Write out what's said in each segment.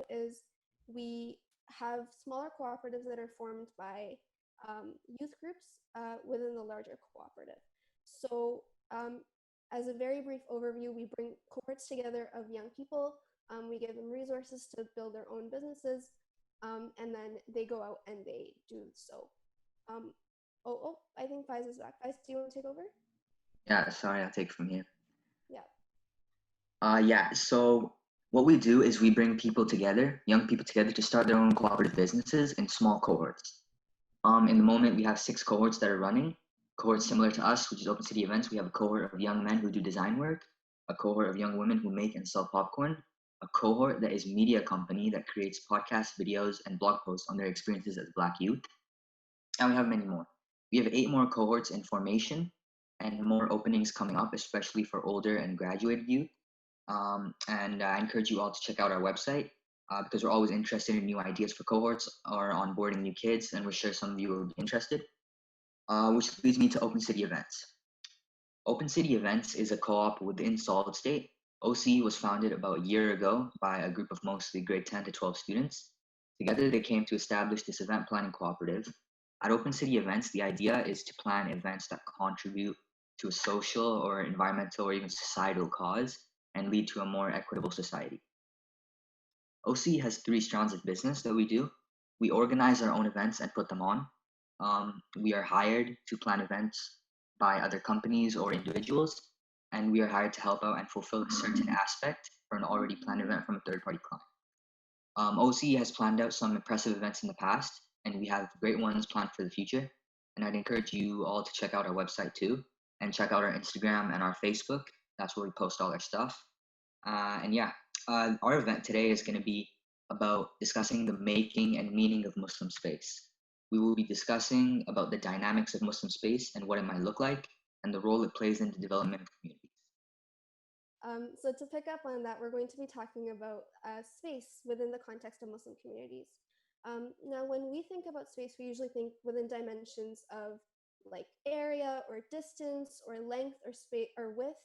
is we have smaller cooperatives that are formed by youth groups within the larger cooperative. So as a very brief overview, we bring cohorts together of young people. We give them resources to build their own businesses, and then they go out and they do so. I think Faiz is back. Faiz, do you want to take over? Yeah, sorry, I'll take from here. Yeah. Yeah, so what we do is we bring people together, young people together, to start their own cooperative businesses in small cohorts. In the moment, we have 6 cohorts that are running. Cohorts similar to us, which is Open City Events. We have a cohort of young men who do design work, a cohort of young women who make and sell popcorn, a cohort that is media company that creates podcasts, videos, and blog posts on their experiences as Black youth. And we have many more. We have 8 more cohorts in formation and more openings coming up, especially for older and graduated youth. And I encourage you all to check out our website because we're always interested in new ideas for cohorts or onboarding new kids, and we're sure some of you will be interested. Which leads me to Open City Events. Open City Events is a co-op within Solid State. OC was founded about a year ago by a group of mostly grade 10 to 12 students. Together, they came to establish this event planning cooperative. At Open City Events, the idea is to plan events that contribute to a social or environmental or even societal cause and lead to a more equitable society. OC has 3 strands of business that we do. We organize our own events and put them on. We are hired to plan events by other companies or individuals, and we are hired to help out and fulfill a certain aspect for an already planned event from a third-party client. OC has planned out some impressive events in the past, and we have great ones planned for the future. And I'd encourage you all to check out our website too, and check out our Instagram and our Facebook. That's where we post all our stuff. Our event today is going to be about discussing the making and meaning of Muslim space. We will be discussing about the dynamics of Muslim space and what it might look like, and the role it plays in the development of communities. So to pick up on that, we're going to be talking about space within the context of Muslim communities. Now, when we think about space, we usually think within dimensions of like area or distance or length or space or width.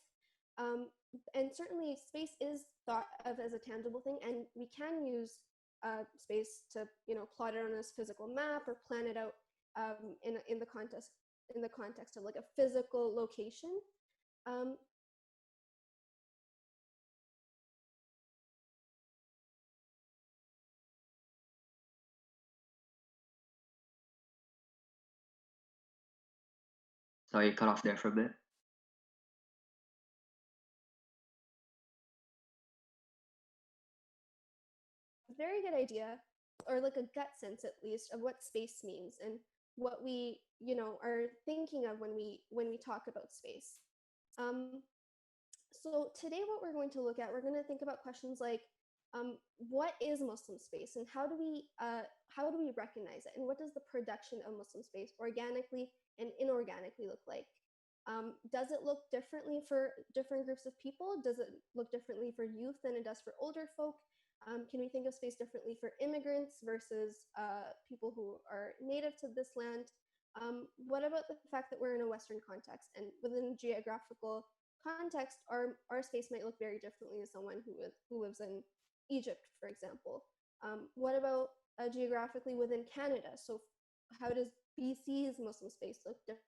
And certainly space is thought of as a tangible thing, and we can use space to plot it on a physical map or plan it out in the context of like a physical location. Sorry, you cut off there for a bit. Very good idea, or like a gut sense at least of what space means and what we are thinking of when we talk about space. So today what we're going to look at, we're going to think about questions like what is Muslim space, and how do we recognize it, and what does the production of Muslim space organically and inorganically look like? Does it look differently for different groups of people? Does it look differently for youth than it does for older folk? Can we think of space differently for immigrants versus people who are native to this land? What about the fact that we're in a Western context, and within geographical context, our space might look very differently as someone who lives in Egypt, for example. What about geographically within Canada? So how does BC's Muslim space look different?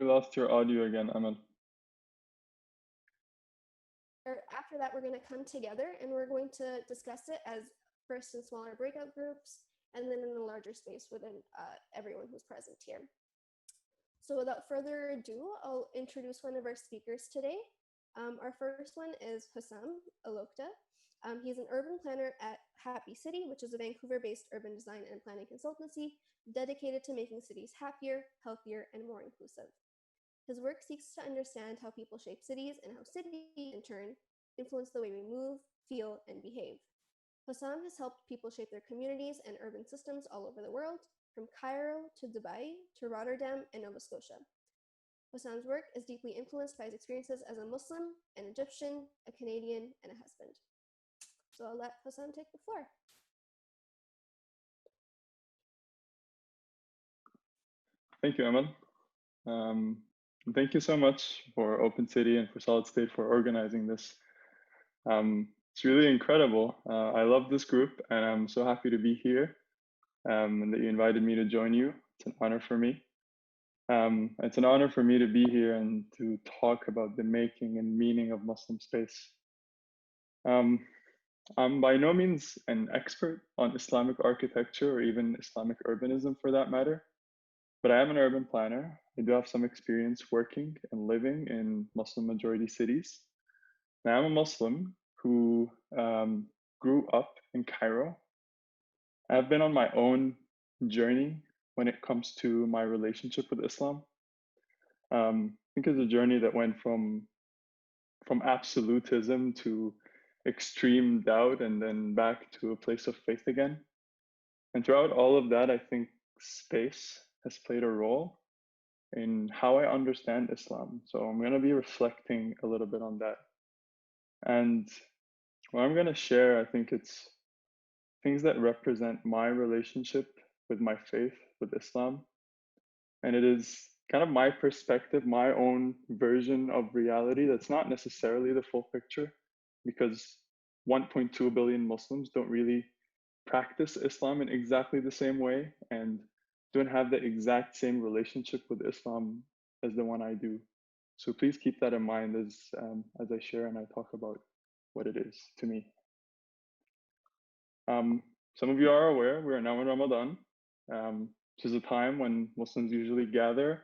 We lost your audio again, Amal. After that, we're going to come together and we're going to discuss it as first in smaller breakout groups, and then in a larger space within everyone who's present here. So without further ado, I'll introduce one of our speakers today. Our first one is Hassan Alokta. He's an urban planner at Happy City, which is a Vancouver-based urban design and planning consultancy dedicated to making cities happier, healthier, and more inclusive. His work seeks to understand how people shape cities and how cities, in turn, influence the way we move, feel, and behave. Hassan has helped people shape their communities and urban systems all over the world, from Cairo to Dubai to Rotterdam and Nova Scotia. Hassan's work is deeply influenced by his experiences as a Muslim, an Egyptian, a Canadian, and a husband. So I'll let Hassan take the floor. Thank you, Emma. Thank you so much for Open City and for Solid State for organizing this. It's really incredible. I love this group and I'm so happy to be here and that you invited me to join you. It's an honor for me. It's an honor for me to be here and to talk about the making and meaning of Muslim space. I'm by no means an expert on Islamic architecture or even Islamic urbanism for that matter, but I am an urban planner. I do have some experience working and living in Muslim majority cities. And I'm a Muslim who grew up in Cairo. I've been on my own journey when it comes to my relationship with Islam. I think it's a journey that went from absolutism to extreme doubt and then back to a place of faith again. And throughout all of that, I think space has played a role in how I understand Islam. So I'm going to be reflecting a little bit on that. And what I'm going to share, I think it's things that represent my relationship with my faith, with Islam. And it is kind of my perspective, my own version of reality that's not necessarily the full picture, because 1.2 billion Muslims don't really practice Islam in exactly the same way and don't have the exact same relationship with Islam as the one I do. So please keep that in mind as I share and I talk about what it is to me. Some of you are aware we are now in Ramadan, which is a time when Muslims usually gather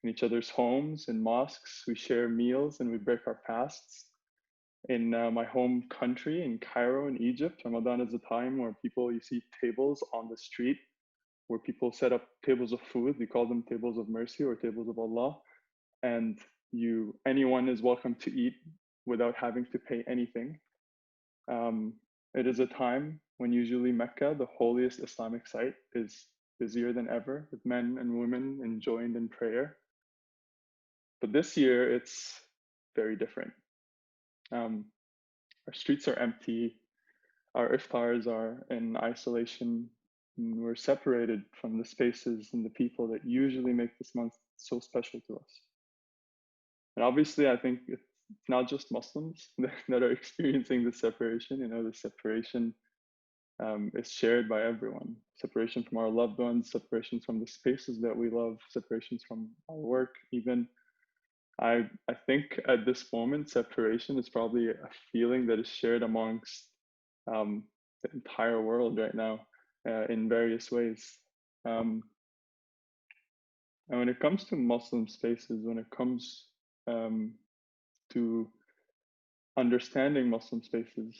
in each other's homes, in mosques. We share meals and we break our fasts. In my home country, in Cairo, in Egypt, Ramadan is a time where you see tables on the street, where people set up tables of food. We call them tables of mercy or tables of Allah. And anyone is welcome to eat without having to pay anything. It is a time when usually Mecca, the holiest Islamic site, is busier than ever, with men and women enjoined in prayer. But this year, it's very different. Our streets are empty. Our iftars are in isolation. And we're separated from the spaces and the people that usually make this month so special to us. And obviously, I think it's not just Muslims that are experiencing this separation. The separation is shared by everyone. Separation from our loved ones, separation from the spaces that we love, separations from our work even. I think at this moment, separation is probably a feeling that is shared amongst the entire world right now in various ways. And when it comes to Muslim spaces, when it comes to understanding Muslim spaces,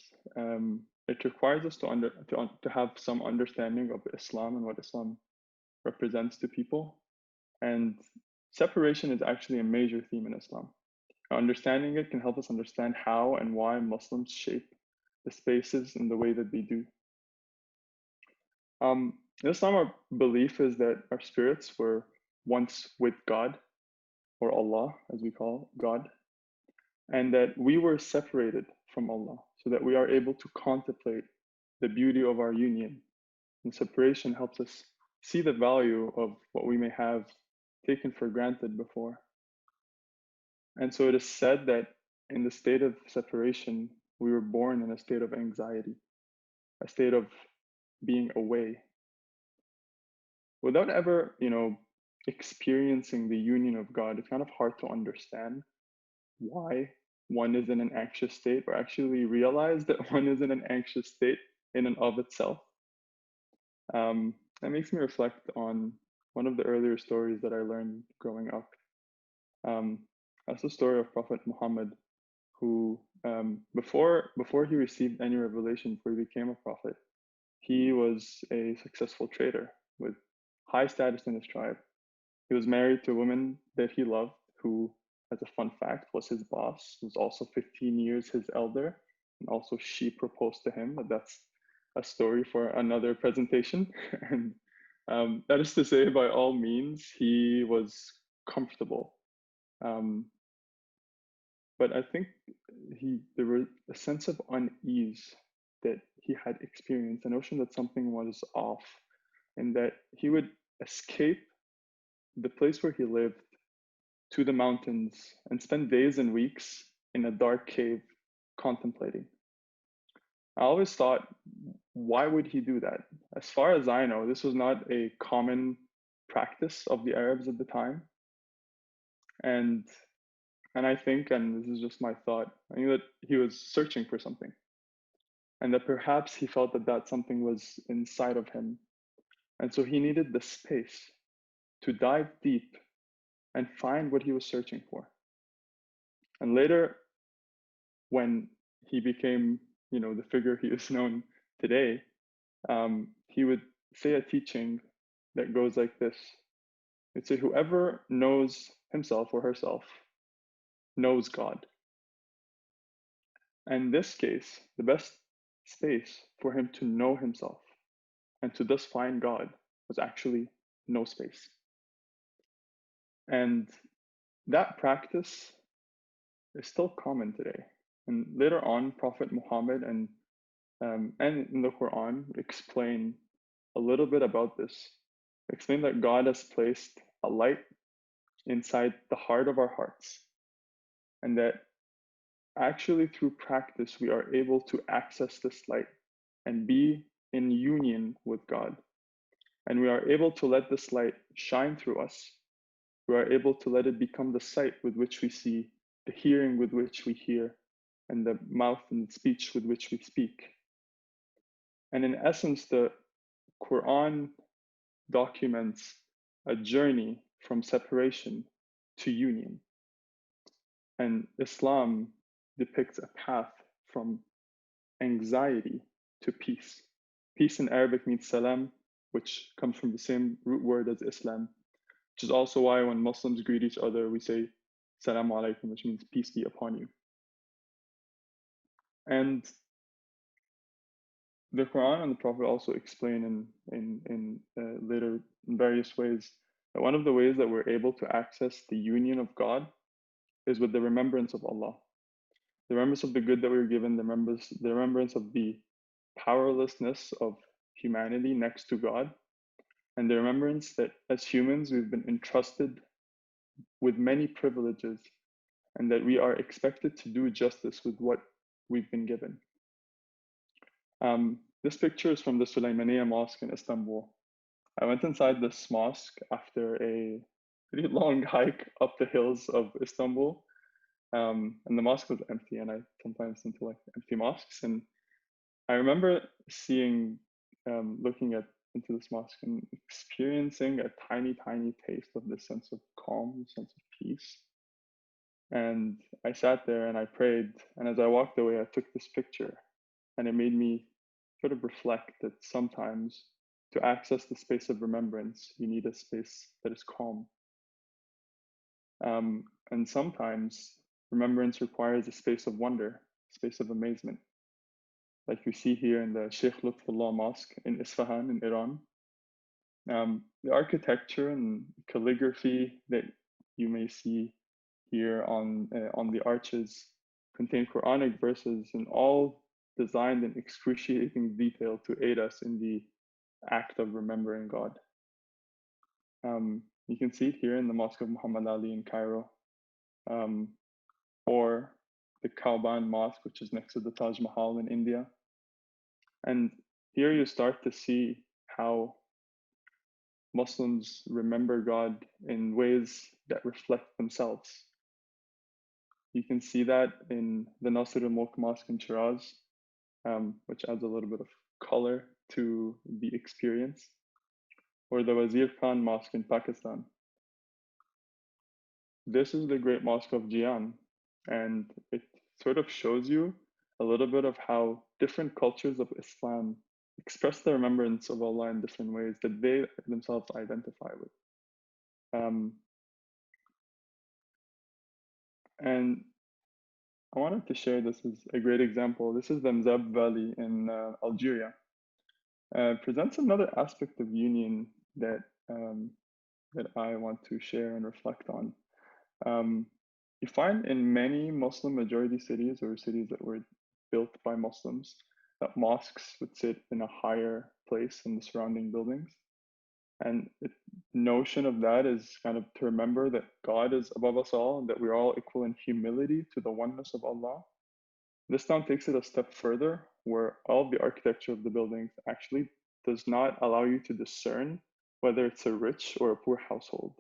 it requires us to have some understanding of Islam and what Islam represents to people. And separation is actually a major theme in Islam. Understanding it can help us understand how and why Muslims shape the spaces in the way that they do. In Islam, our belief is that our spirits were once with God, or Allah, as we call God, and that we were separated from Allah so that we are able to contemplate the beauty of our union. And separation helps us see the value of what we may have taken for granted before. And so it is said that in the state of separation, we were born in a state of anxiety, a state of being away. Without ever, experiencing the union of God, it's kind of hard to understand why one is in an anxious state, or actually realize that one is in an anxious state in and of itself. That makes me reflect on one of the earlier stories that I learned growing up. That's the story of Prophet Muhammad, who before he received any revelation, before he became a prophet, he was a successful trader with high status in his tribe. He was married to a woman that he loved, who, as a fun fact, was his boss, was also 15 years his elder, and also she proposed to him. But that's a story for another presentation. And that is to say, by all means, he was comfortable. But I think there was a sense of unease that he had experienced, a notion that something was off, and that he would escape the place where he lived to the mountains and spend days and weeks in a dark cave contemplating. I always thought, why would he do that? As far as I know, this was not a common practice of the Arabs at the time. And I think, and this is just my thought, I think that he was searching for something. And that perhaps he felt that that something was inside of him. And so he needed the space to dive deep and find what he was searching for. And later, when he became, the figure he is known today, he would say a teaching that goes like this. He'd say, whoever knows himself or herself knows God. And in this case, the best space for him to know himself and to thus find God was actually no space. And that practice is still common today. And later on, Prophet Muhammad and in the Quran explain a little bit about this. Explain that God has placed a light inside the heart of our hearts, and that actually through practice we are able to access this light and be in union with God. And we are able to let this light shine through us. We are able to let it become the sight with which we see, the hearing with which we hear, and the mouth and speech with which we speak. And in essence, the Quran documents a journey from separation to union. And Islam depicts a path from anxiety to peace. Peace in Arabic means salam, which comes from the same root word as Islam, which is also why when Muslims greet each other, we say Salamu alaikum, which means peace be upon you. And the Quran and the Prophet also explain in later in various ways that one of the ways that we're able to access the union of God is with the remembrance of Allah, the remembrance of the good that we were given, the remembrance of the powerlessness of humanity next to God, and the remembrance that as humans we've been entrusted with many privileges and that we are expected to do justice with what we've been given. This picture is from the Sulaymaniyah Mosque in Istanbul. I went inside this mosque after a pretty long hike up the hills of Istanbul. And the mosque was empty, and I sometimes tend to like empty mosques. And I remember looking into this mosque and experiencing a tiny, tiny taste of this sense of calm, sense of peace. And I sat there and I prayed. And as I walked away, I took this picture, and it made me sort of reflect that sometimes to access the space of remembrance, you need a space that is calm. And sometimes remembrance requires a space of wonder, space of amazement. Like you see here in the Sheikh Lutfullah Mosque in Isfahan in Iran. The architecture and calligraphy that you may see here on the arches contain Quranic verses, and all designed in excruciating detail to aid us in the act of remembering God. You can see it here in the Mosque of Muhammad Ali in Cairo, or the Kauban Mosque, which is next to the Taj Mahal in India. And here you start to see how Muslims remember God in ways that reflect themselves. You can see that in the Nasr al-Mulk Mosque in Shiraz, which adds a little bit of color to the experience, or the Wazir Khan Mosque in Pakistan. This is the Great Mosque of Jian, and it sort of shows you a little bit of how different cultures of Islam express the remembrance of Allah in different ways that they themselves identify with. And I wanted to share this as a great example. This is the Mzab Valley in Algeria. Presents another aspect of union that I want to share and reflect on. You find in many Muslim majority cities or cities that were built by Muslims, that mosques would sit in a higher place in the surrounding buildings. And the notion of that is kind of to remember that God is above us all, and that we're all equal in humility to the oneness of Allah. This now takes it a step further, where all the architecture of the buildings actually does not allow you to discern whether it's a rich or a poor household.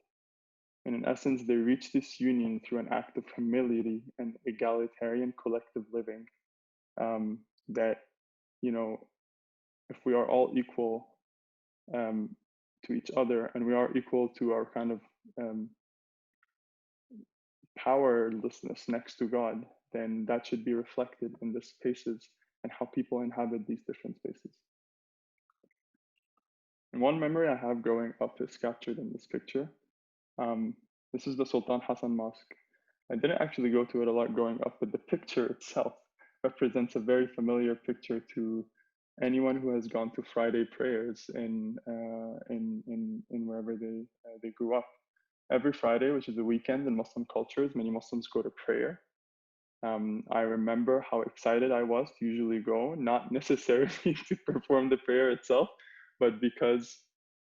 And in essence, they reach this union through an act of humility and egalitarian collective living. That, you know, if we are all equal to each other, and we are equal to our kind of powerlessness next to God, then that should be reflected in the spaces and how people inhabit these different spaces. And one memory I have growing up is captured in this picture. This is the Sultan Hassan Mosque. I didn't actually go to it a lot growing up, but the picture itself represents a very familiar picture to anyone who has gone to Friday prayers in wherever they grew up. Every Friday, which is a weekend in Muslim cultures, many Muslims go to prayer. I remember how excited I was to usually go, not necessarily to perform the prayer itself, but because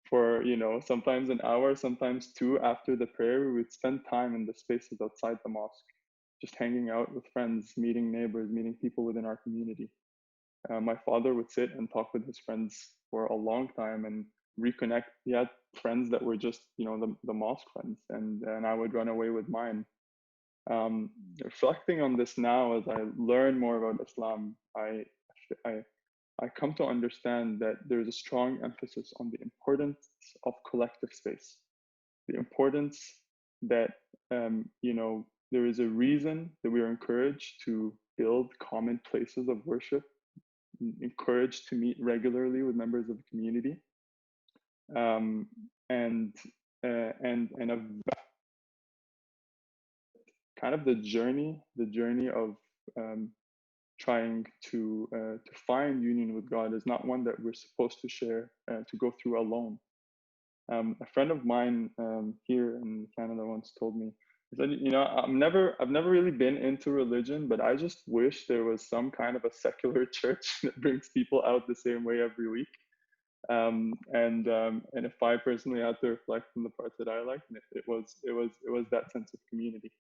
for, you know, sometimes an hour, sometimes two after the prayer, we would spend time in the spaces outside the mosque, just hanging out with friends, meeting neighbors, meeting people within our community. My father would sit and talk with his friends for a long time and reconnect. He had friends that were just, you know, the mosque friends, and I would run away with mine. Reflecting on this now, as I learn more about Islam, I come to understand that there's a strong emphasis on the importance of collective space, the importance that, you know, there is a reason that we are encouraged to build common places of worship, encouraged to meet regularly with members of the community, and a kind of the journey of trying to find union with God is not one that we're supposed to share, to go through alone. A friend of mine here in Canada once told me, he said, you know, I've never really been into religion, but I just wish there was some kind of a secular church that brings people out the same way every week. And if I personally had to reflect on the parts that I liked, it was that sense of community.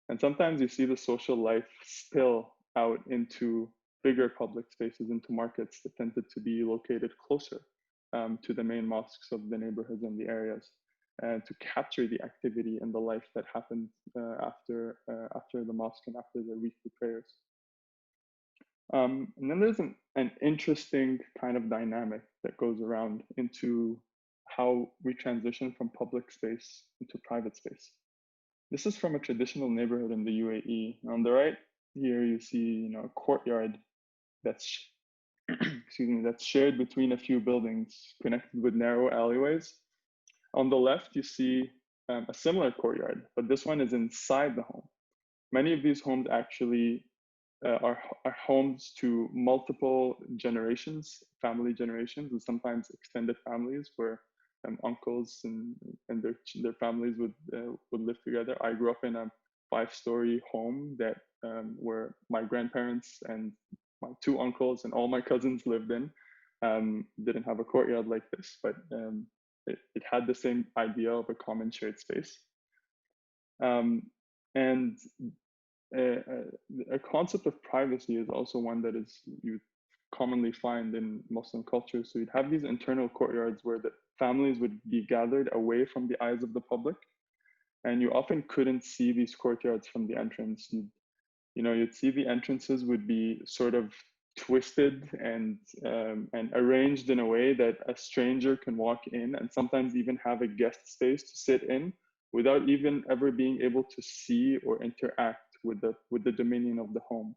And sometimes you see the social life spill out into bigger public spaces, into markets that tended to be located closer to the main mosques of the neighborhoods and the areas, and to capture the activity and the life that happened after the mosque and after the weekly prayers. And then there's an interesting kind of dynamic that goes around into how we transition from public space into private space. This is from a traditional neighborhood in the UAE. On the right here, you see, you know, a courtyard that's excuse me, that's shared between a few buildings connected with narrow alleyways. On the left, you see a similar courtyard, but this one is inside the home. Many of these homes actually are homes to multiple generations, family generations, and sometimes extended families where uncles and their families would live together. I grew up in a 5-story home that where my grandparents and my 2 uncles and all my cousins lived in. Didn't have a courtyard like this, but it had the same idea of a common shared space. And a concept of privacy is also one that is you commonly find in Muslim culture. So you'd have these internal courtyards where the families would be gathered away from the eyes of the public, and you often couldn't see these courtyards from the entrance. You'd see the entrances would be sort of twisted and arranged in a way that a stranger can walk in and sometimes even have a guest space to sit in without even ever being able to see or interact with the dominion of the home.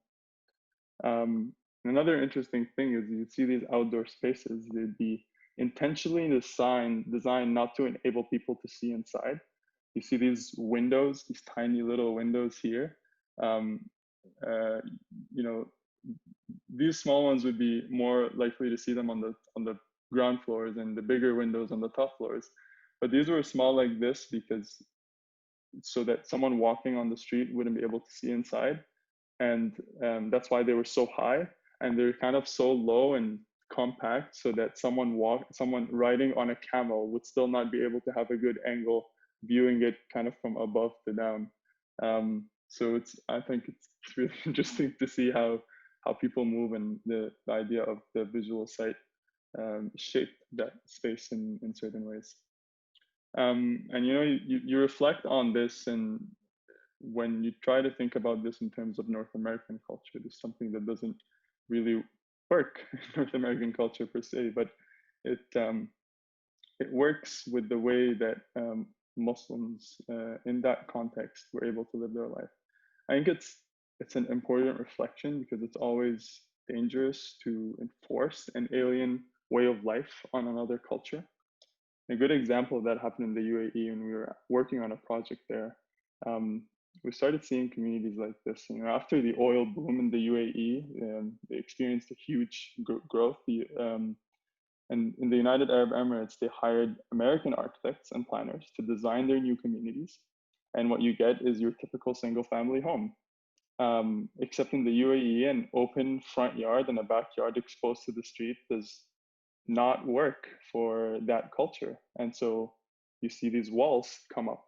Another interesting thing is you see these outdoor spaces, they'd be intentionally designed not to enable people to see inside. You see these windows, these tiny little windows here. These small ones would be more likely to see them on the ground floors, and the bigger windows on the top floors. But these were small like this because so that someone walking on the street wouldn't be able to see inside. And that's why they were so high. and they're kind of so low and compact so that someone riding on a camel would still not be able to have a good angle viewing it kind of from above to down. So I think it's really interesting to see how people move, and the idea of the visual sight shape that space in certain ways. And you reflect on this, and when you try to think about this in terms of North American culture, there's something that doesn't really work in North American culture per se, but it works with the way that Muslims in that context were able to live their life. I think it's an important reflection, because it's always dangerous to enforce an alien way of life on another culture. A good example of that happened in the UAE when we were working on a project there. We started seeing communities like this. After the oil boom in the UAE, they experienced a huge growth. And in the United Arab Emirates, they hired American architects and planners to design their new communities. And what you get is your typical single-family home. Except in the UAE, an open front yard and a backyard exposed to the street does not work for that culture. And so you see these walls come up.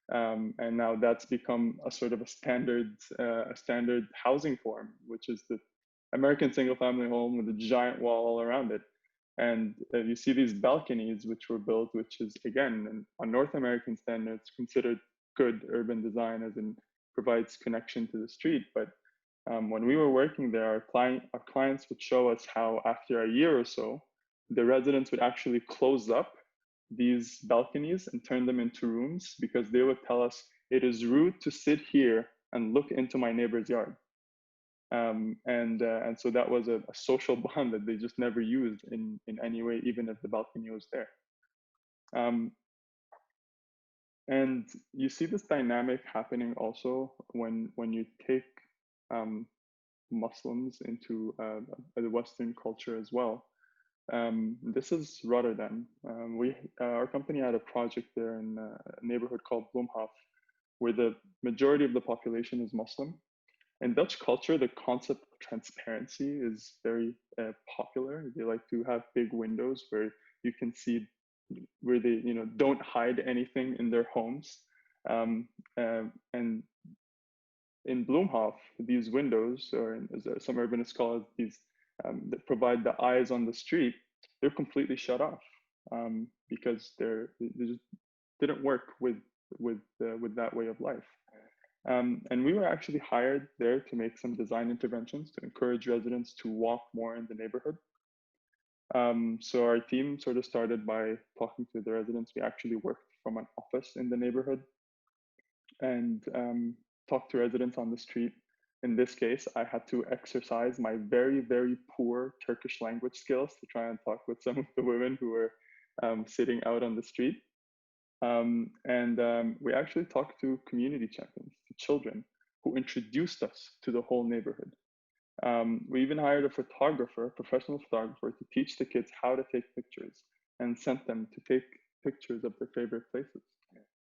And now that's become a sort of a standard housing form, which is the American single-family home with a giant wall all around it. And you see these balconies, which were built, which is, again, on North American standards, considered good urban design, as in provides connection to the street. But when we were working there, our clients would show us how after a year or so, the residents would actually close up these balconies and turn them into rooms, because they would tell us, it is rude to sit here and look into my neighbor's yard. And so that was a social bond that they just never used in any way, even if the balcony was there. And you see this dynamic happening also when you take Muslims into the Western culture as well. This is Rotterdam. Our company had a project there in a neighborhood called Bloemhof, where the majority of the population is Muslim. In Dutch culture, the concept of transparency is very popular. They like to have big windows where you can see, where they don't hide anything in their homes. And in Bloemhof, these windows, or as some urbanists call it, these that provide the eyes on the street, they're completely shut off, because they just didn't work with that way of life. And we were actually hired there to make some design interventions to encourage residents to walk more in the neighborhood. So our team sort of started by talking to the residents. We actually worked from an office in the neighborhood and talked to residents on the street. In this case, I had to exercise my very, very poor Turkish language skills to try and talk with some of the women who were sitting out on the street. We actually talked to community champions, to children, who introduced us to the whole neighborhood. We even hired a photographer, a professional photographer, to teach the kids how to take pictures, and sent them to take pictures of their favorite places.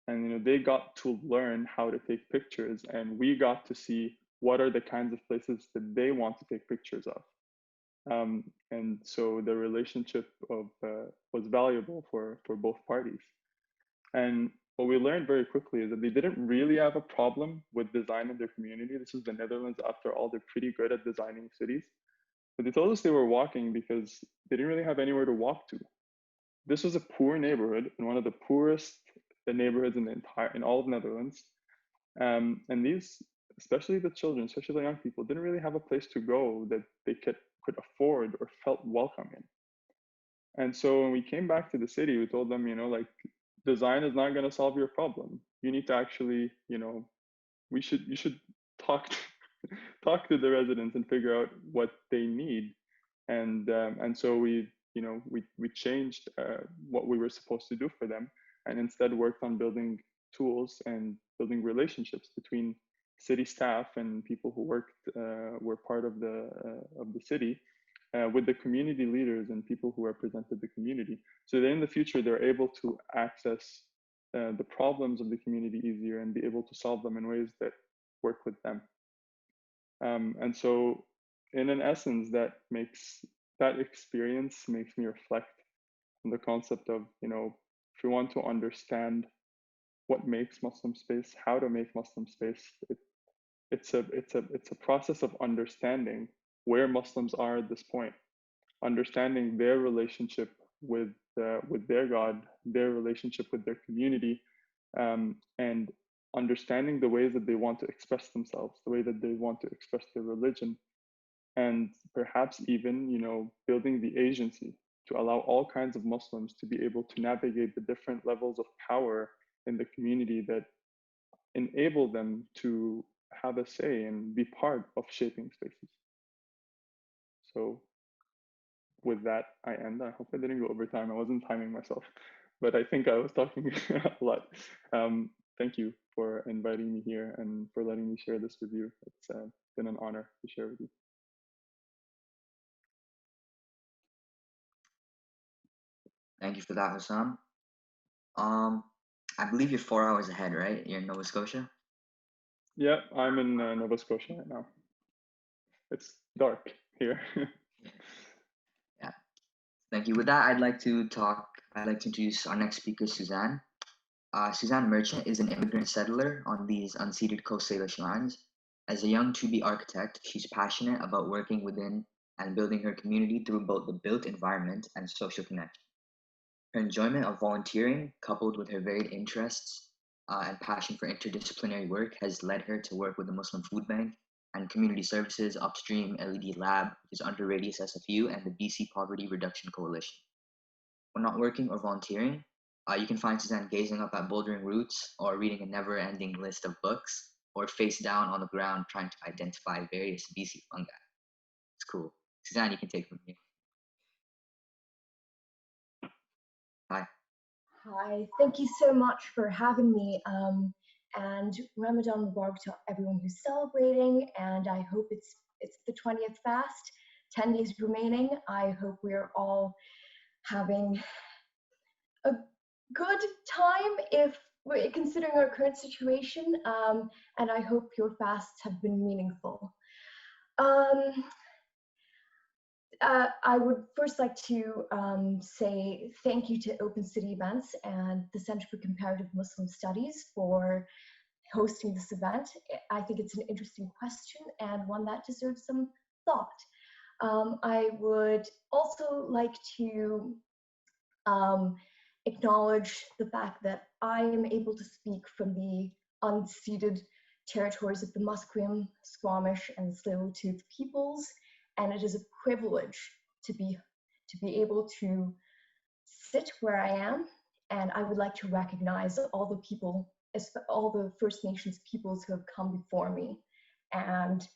And they got to learn how to take pictures, and we got to see what are the kinds of places that they want to take pictures of. And so the relationship was valuable for both parties. And what we learned very quickly is that they didn't really have a problem with design in their community. This is the Netherlands. After all, they're pretty good at designing cities. But they told us they were walking because they didn't really have anywhere to walk to. This was a poor neighborhood, and one of the poorest neighborhoods in all of Netherlands. And these, especially the children, especially the young people, didn't really have a place to go that they could afford or felt welcome in. And so when we came back to the city, we told them, like, design is not going to solve your problem. You need to actually, you should talk to the residents and figure out what they need. And so we changed what we were supposed to do for them, and instead worked on building tools and building relationships between city staff and people who were part of the city, with the community leaders and people who represented the community. So that in the future, they're able to access the problems of the community easier and be able to solve them in ways that work with them. And so in an essence, that experience makes me reflect on the concept of, if we want to understand what makes Muslim space, how to make Muslim space, it's a process of understanding where Muslims are at this point, understanding their relationship with their God, their relationship with their community, and understanding the ways that they want to express themselves, the way that they want to express their religion, and perhaps even, building the agency to allow all kinds of Muslims to be able to navigate the different levels of power in the community that enable them to have a say and be part of shaping spaces. So with that, I end. I hope I didn't go over time. I wasn't timing myself, but I think I was talking a lot. Thank you for inviting me here and for letting me share this with you. It's been an honor to share with you. Thank you for that, Hassan. I believe you're 4 hours ahead, right? You're in Nova Scotia? Yeah, I'm in Nova Scotia right now. It's dark here. Yeah. Thank you. With that, I'd like to introduce our next speaker, Suzanne. Suzanne Merchant is an immigrant settler on these unceded Coast Salish lands. As a young to-be architect, she's passionate about working within and building her community through both the built environment and social connection. Her enjoyment of volunteering, coupled with her varied interests and passion for interdisciplinary work, has led her to work with the Muslim Food Bank and Community Services Upstream LED Lab, which is under Radius SFU, and the BC Poverty Reduction Coalition. When not working or volunteering, you can find Suzanne gazing up at bouldering roots or reading a never-ending list of books, or face down on the ground trying to identify various BC fungi. It's cool. Suzanne, you can take it from here. Hi. Hi, thank you so much for having me. And Ramadan Mubarak to everyone who's celebrating. And I hope it's the 20th fast, 10 days remaining. I hope we're all having a good time if we're considering our current situation. And I hope your fasts have been meaningful. I would first like to say thank you to Open City Events and the Center for Comparative Muslim Studies for hosting this event. I think it's an interesting question and one that deserves some thought. I would also like to acknowledge the fact that I am able to speak from the unceded territories of the Musqueam, Squamish, and Tsleil-Waututh peoples. And it is a privilege to be able to sit where I am. And I would like to recognize all the people, all the First Nations peoples who have come before me and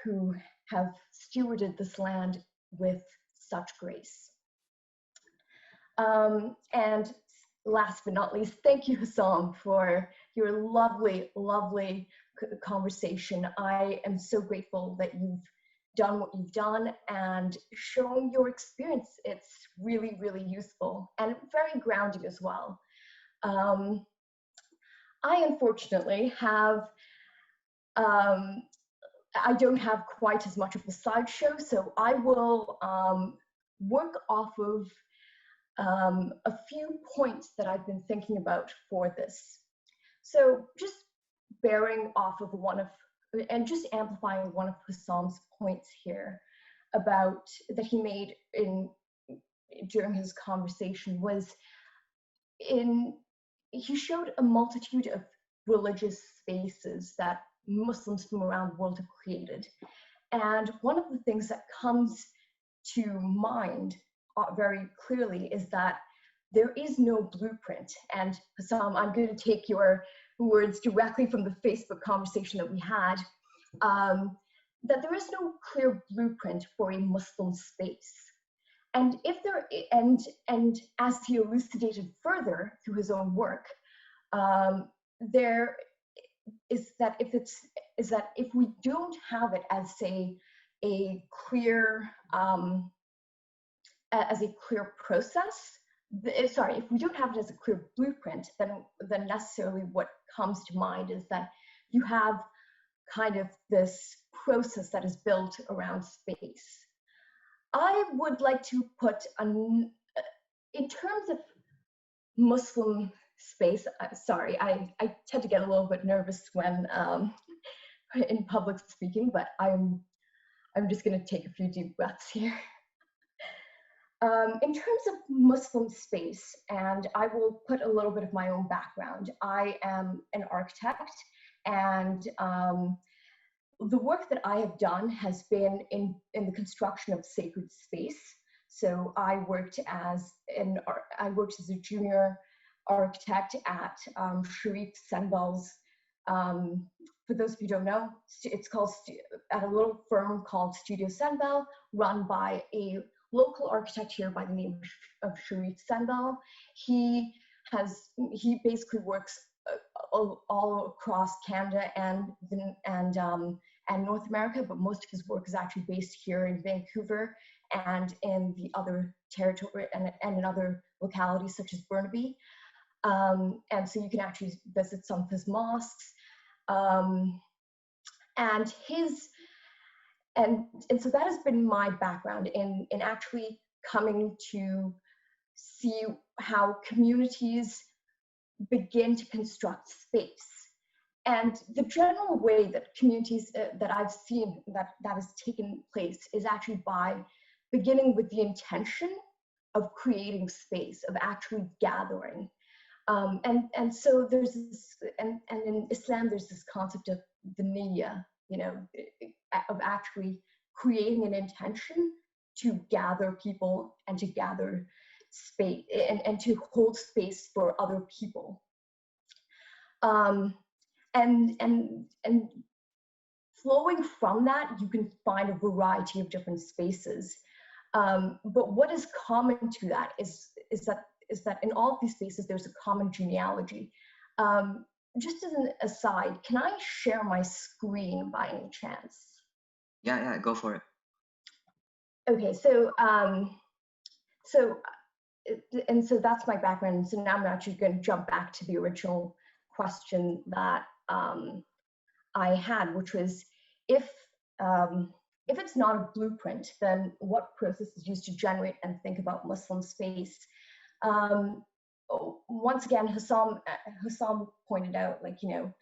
who have stewarded this land with such grace. And last but not least, thank you, Hassan, for your lovely, lovely conversation. I am so grateful that you've done what you've done and shown your experience. It's really, really useful and very grounding as well. I unfortunately have, I don't have quite as much of a slideshow, so I will work off of a few points that I've been thinking about for this. So just bearing off of and just amplifying one of Hassan's points here about that he made during his conversation was he showed a multitude of religious spaces that Muslims from around the world have created. And one of the things that comes to mind very clearly is that there is no blueprint. And Hassan, I'm going to take your words directly from the Facebook conversation that we had, that there is no clear blueprint for a Muslim space. And if there, and as he elucidated further through his own work, there is that if we don't have it as a clear process, if we don't have it as a clear blueprint, then necessarily what comes to mind is that you have kind of this process that is built around space. I would like to put, in terms of Muslim space, sorry, I tend to get a little bit nervous when in public speaking, but I'm just going to take a few deep breaths here. In terms of Muslim space, and I will put a little bit of my own background. I am an architect, and the work that I have done has been in the construction of sacred space. So I worked as a junior architect at Sharif Senbal's. For those of you who don't know, it's called at a little firm called Studio Senbal, run by a local architect here by the name of Sharif Senbal. He basically works all across Canada and North America, but most of his work is actually based here in Vancouver and in the other territory and in other localities such as Burnaby. And so you can actually visit some of his mosques. And so that has been my background in actually coming to see how communities begin to construct space. And the general way that communities that I've seen that has taken place is actually by beginning with the intention of creating space, of actually gathering. And so there's this, and in Islam, there's this concept of the niyyah, you know, of actually creating an intention to gather people and to gather space and to hold space for other people. And flowing from that, you can find a variety of different spaces. But what is common to that is that in all of these spaces, there's a common genealogy. Just as an aside, can I share my screen by any chance? Yeah, go for it. Okay, so that's my background. So now I'm actually going to jump back to the original question that I had, which was if it's not a blueprint, then what process is used to generate and think about Muslim space? Once again, Hassan pointed out, like, you know,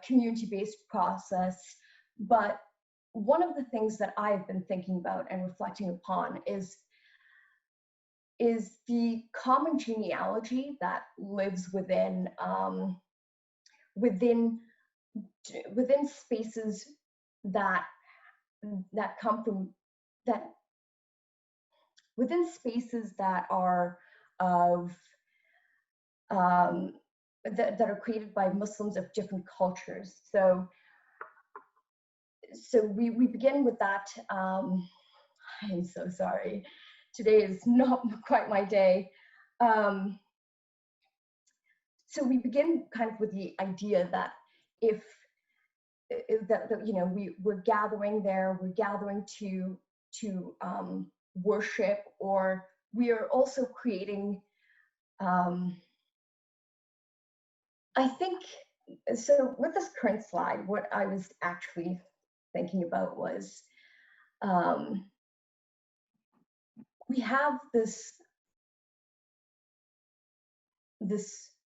community-based process. But one of the things that I've been thinking about and reflecting upon is the common genealogy that lives within spaces that come from within spaces that are of that are created by Muslims of different cultures. So we begin with that. I'm so sorry. Today is not quite my day. So we begin kind of with the idea that that you know, we're gathering there, we're gathering to worship, or we are also creating. I think so. With this current slide, what I was actually thinking about was we have this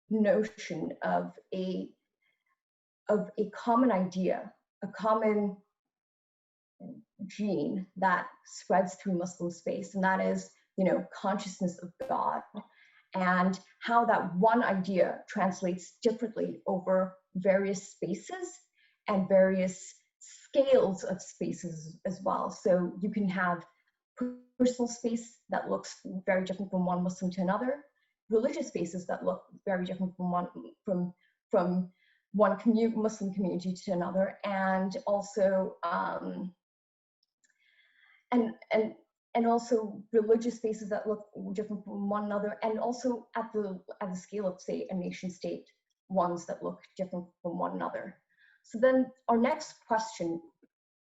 notion of a common idea, a common gene that spreads through Muslim space, and that is, you know, consciousness of God, and how that one idea translates differently over various spaces and various scales of spaces as well. So you can have personal space that looks very different from one Muslim to another, religious spaces that look very different from one Muslim community to another, and also and also religious spaces that look different from one another, and also at the scale of, say, a nation state, ones that look different from one another. So then our next question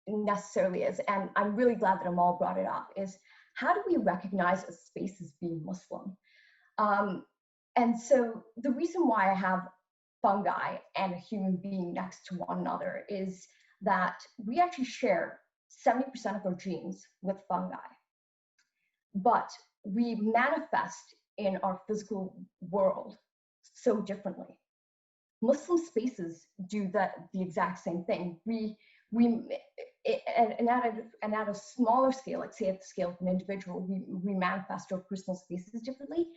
necessarily is, and I'm really glad that Amal brought it up, is how do we recognize a space as being Muslim? And so the reason why I have fungi and a human being next to one another is that we actually share 70% of our genes with fungi, but we manifest in our physical world so differently. Muslim spaces do the exact same thing. And at a smaller scale, like say at the scale of an individual, we manifest our personal spaces differently.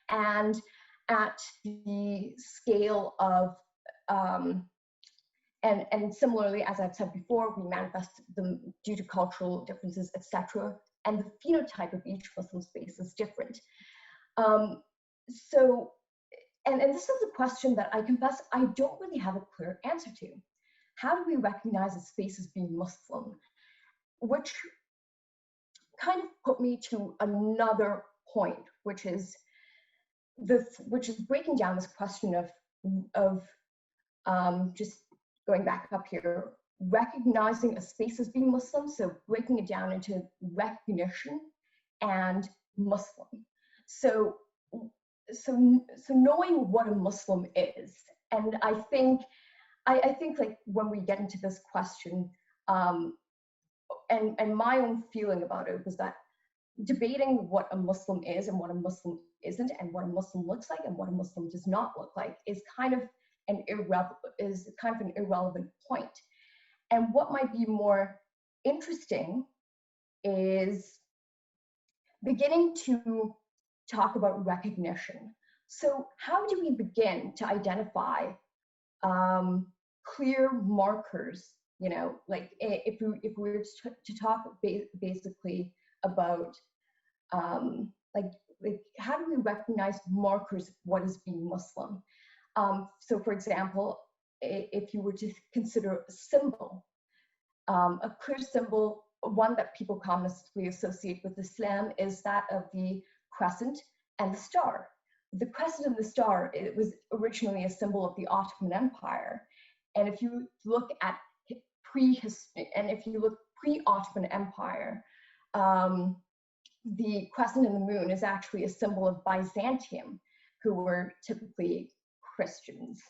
And at the scale of, and similarly, as I've said before, we manifest them due to cultural differences, etc. And the phenotype of each Muslim space is different. And this is a question that I confess I don't really have a clear answer to. How do we recognize a space as being Muslim? Which kind of put me to another point, which is breaking down this question of just going back up here, recognizing a space as being Muslim. So breaking it down into recognition and Muslim. So knowing what a Muslim is, and I think like when we get into this question, and my own feeling about it was that debating what a Muslim is and what a Muslim isn't, and what a Muslim looks like and what a Muslim does not look like, is kind of an irrelevant point. And what might be more interesting is beginning to talk about recognition. So how do we begin to identify clear markers? You know, like if we were to talk basically about like how do we recognize markers of what is being Muslim? So for example, if you were to consider a symbol, a clear symbol, one that people commonly associate with Islam, is that of the crescent and the star. The crescent and the star, it was originally a symbol of the Ottoman Empire. And if you look at pre-Ottoman Empire, the crescent and the moon is actually a symbol of Byzantium, who were typically Christians.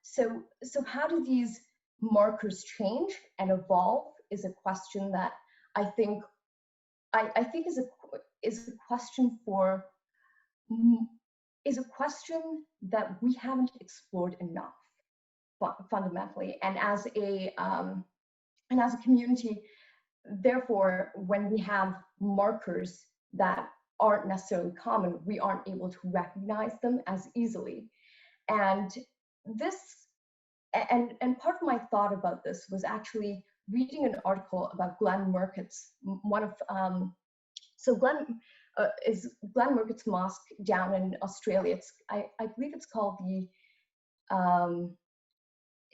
So how do these markers change and evolve is a question that I think is a question that we haven't explored enough fundamentally, and as a community. Therefore, when we have markers that aren't necessarily common, we aren't able to recognize them as easily. And part of my thought about this was actually reading an article about Glenn Murcutt's, Glenn Murcutt's mosque down in Australia. I believe it's called the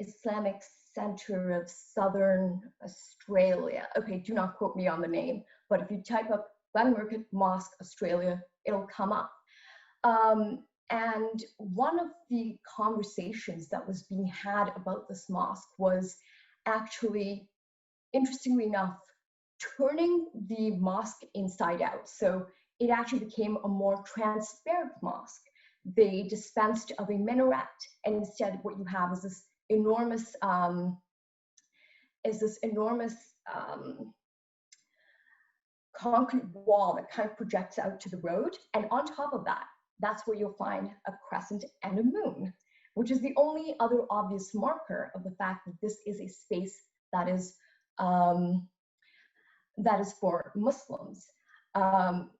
Islamic Center of Southern Australia. Okay, do not quote me on the name, but if you type up Glenn Murcutt Mosque Australia, it'll come up. And one of the conversations that was being had about this mosque was actually, interestingly enough, turning the mosque inside out. So it actually became a more transparent mosque. They dispensed of a minaret, and instead what you have is this enormous concrete wall that kind of projects out to the road. And on top of that, that's where you'll find a crescent and a moon, which is the only other obvious marker of the fact that this is a space that is for Muslims. And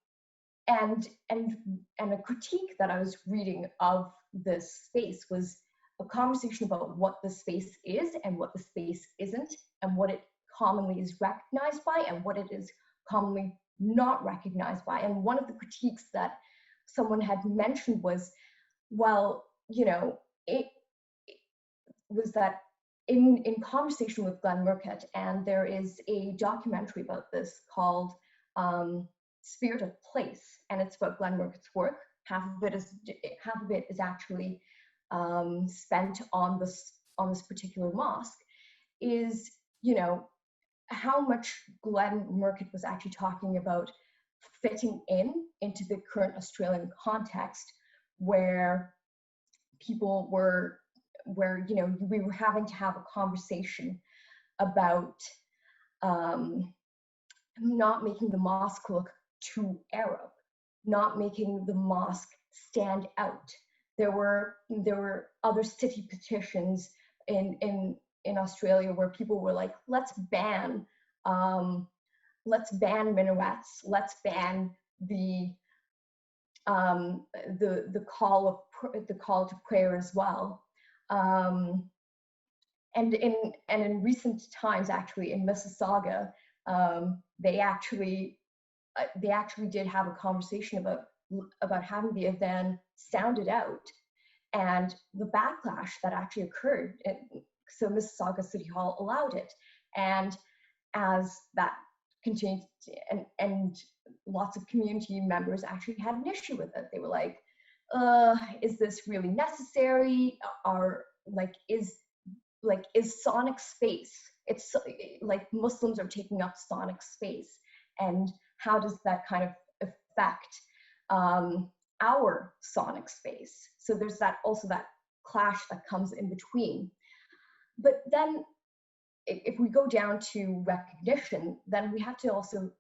a critique that I was reading of this space was a conversation about what the space is and what the space isn't, and what it commonly is recognized by and what it is commonly not recognized by. And one of the critiques that someone had mentioned was, well, you know, it was that in conversation with Glenn Murcutt, and there is a documentary about this called Spirit of Place, and it's about Glenn Murcutt's work. Half of it is actually spent on this particular mosque. Is, you know, how much Glenn Murcutt was actually talking about fitting into the current Australian context, where people were, you know, we were having to have a conversation about not making the mosque look too Arab, not making the mosque stand out. There were other city petitions in Australia where people were like, let's ban minarets, let's ban the call to prayer as well. And in recent times, actually, in Mississauga, they actually did have a conversation about having the adhan sounded out, and the backlash that actually occurred. So Mississauga City Hall allowed it, and as that continued, and lots of community members actually had an issue with it. They were like, is this really necessary? Is sonic space, it's like Muslims are taking up sonic space, and how does that kind of affect our sonic space? So there's also that clash that comes in between. But then if we go down to recognition, then we have to also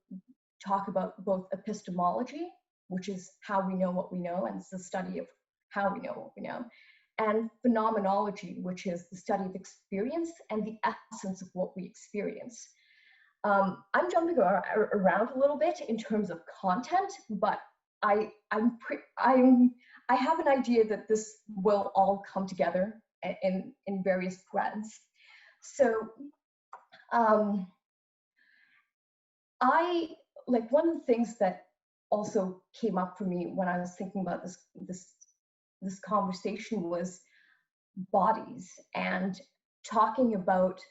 talk about both epistemology, which is how we know what we know, and it's the study of how we know what we know, and phenomenology, which is the study of experience and the essence of what we experience. I'm jumping around a little bit in terms of content, but I have an idea that this will all come together in various threads. So one of the things that also came up for me when I was thinking about this conversation was bodies, and talking about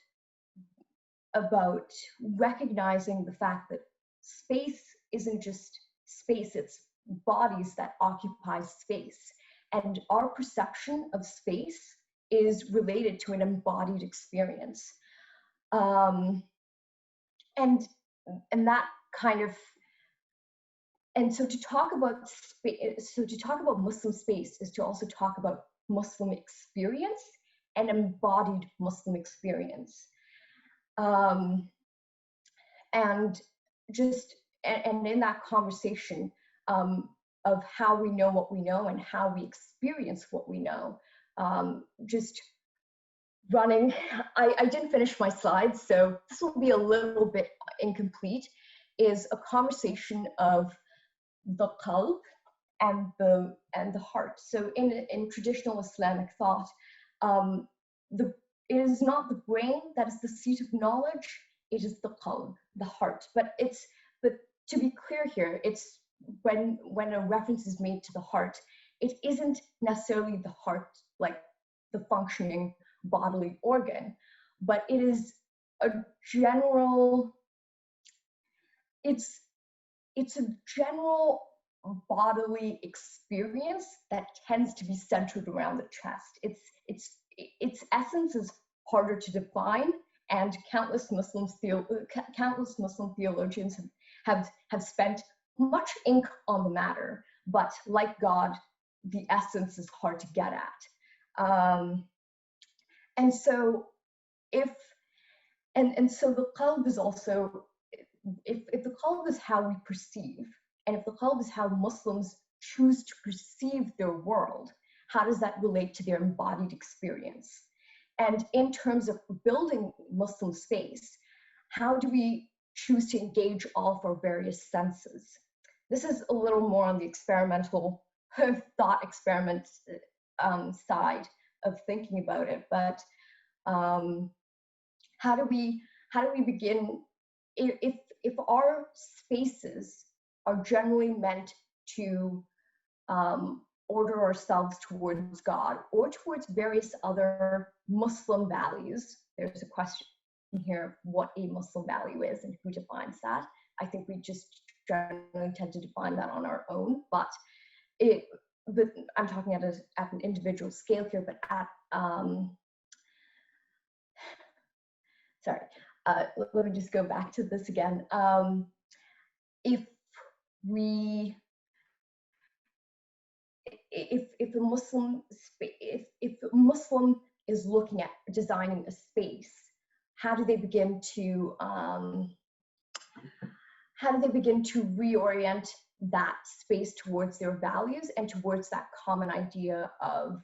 recognizing the fact that space isn't just space, it's bodies that occupy space, and our perception of space is related to an embodied experience, and that kind of, and so to talk about Muslim space is to also talk about Muslim experience and embodied Muslim experience, and in that conversation of how we know what we know and how we experience what we know, just running, I didn't finish my slides, so this will be a little bit incomplete, is a conversation of the qalb and the heart. So in traditional Islamic thought, it is not the brain that is the seat of knowledge, it is the qalb, the heart. But to be clear here, it's when a reference is made to the heart, it isn't necessarily the heart, like the functioning bodily organ, but it is a general, it's a general bodily experience that tends to be centered around the chest. Its essence is harder to define, and countless Muslim theologians have spent much ink on the matter, but like God, the essence is hard to get at. And so so the qalb is also, if the qalb is how we perceive, and if the qalb is how Muslims choose to perceive their world, how does that relate to their embodied experience? And in terms of building Muslim space, how do we choose to engage all of our various senses? This is a little more on the experimental thought experiment side of thinking about it, but how do we begin, if our spaces are generally meant to order ourselves towards God or towards various other Muslim values? There's a question here of what a Muslim value is and who defines that. I think we just generally tend to define that on our own, but I'm talking at an individual scale here, but let me just go back to this again. If a Muslim is looking at designing a space, how do they begin to reorient that space towards their values and towards that common idea of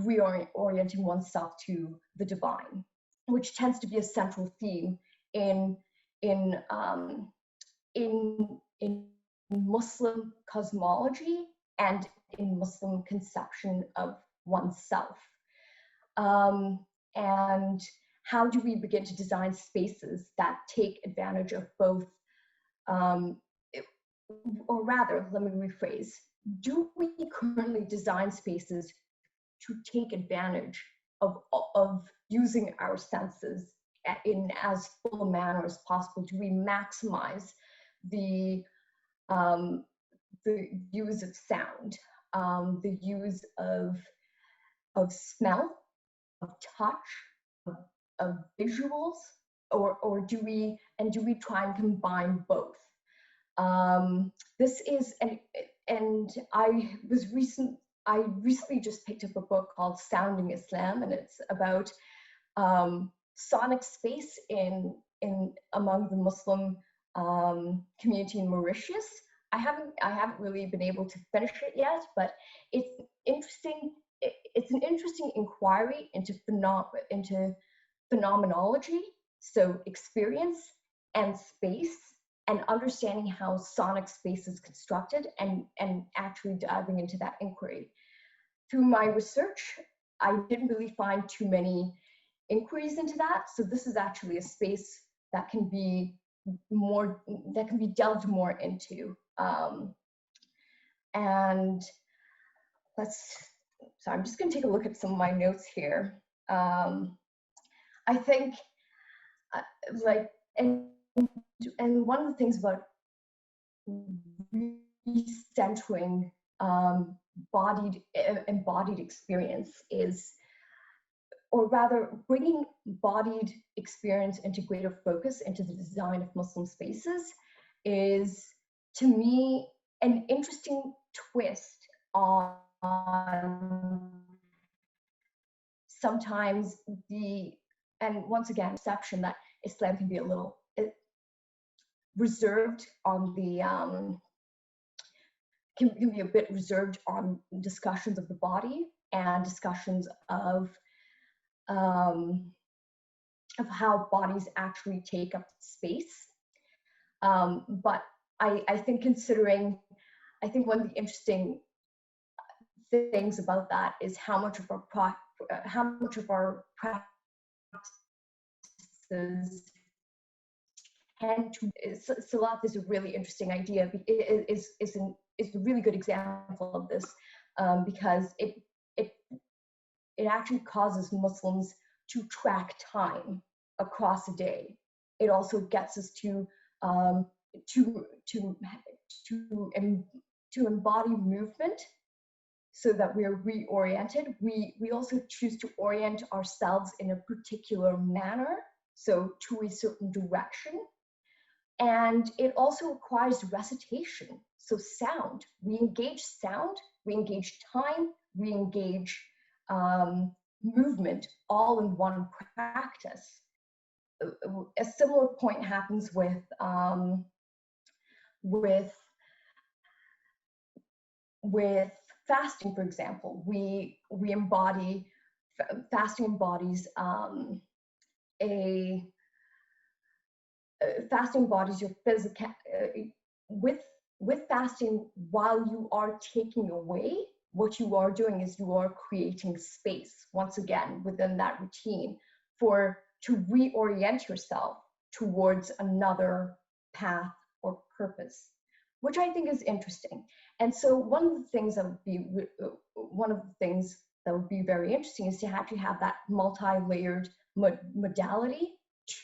reorienting oneself to the divine, which tends to be a central theme in Muslim cosmology and in Muslim conception of oneself. And how do we begin to design spaces that take advantage of both, or rather, let me rephrase, do we currently design spaces to take advantage of using our senses in as full a manner as possible? Do we maximize the use of sound, the use of smell, of touch, of visuals, or do we try and combine both? This is, and I recently just picked up a book called Astounding Islam, and it's about sonic space in among the Muslim community in Mauritius. I haven't really been able to finish it yet, but it's interesting. It's an interesting inquiry into phenomenology, so experience and space, and understanding how sonic space is constructed, and actually diving into that inquiry. Through my research, I didn't really find too many inquiries into that, so this is actually a space that can be delved more into. And so I'm just going to take a look at some of my notes here. I think, and one of the things about recentering embodied experience is, or rather bringing embodied experience into greater focus into the design of Muslim spaces, is, to me, an interesting twist on sometimes and once again, perception that Islam can be a little reserved on the, can be a bit reserved on discussions of the body and discussions of how bodies actually take up space. But I think one of the interesting things about that is how much of our practices tend to. Salat is a really interesting idea. Is a really good example of this, because it actually causes Muslims to track time across a day. It also gets us to embody movement, so that we are reoriented. We also choose to orient ourselves in a particular manner, so to a certain direction. And it also requires recitation. So sound, we engage sound, we engage time, we engage movement all in one practice. A similar point happens with fasting, for example. We embody, fasting embodies fasting embodies your physical, with fasting, while you are taking away, what you are doing is you are creating space, once again, within that routine to reorient yourself towards another path or purpose, which I think is interesting. And so one of the things that would be very interesting is to actually have that multi-layered modality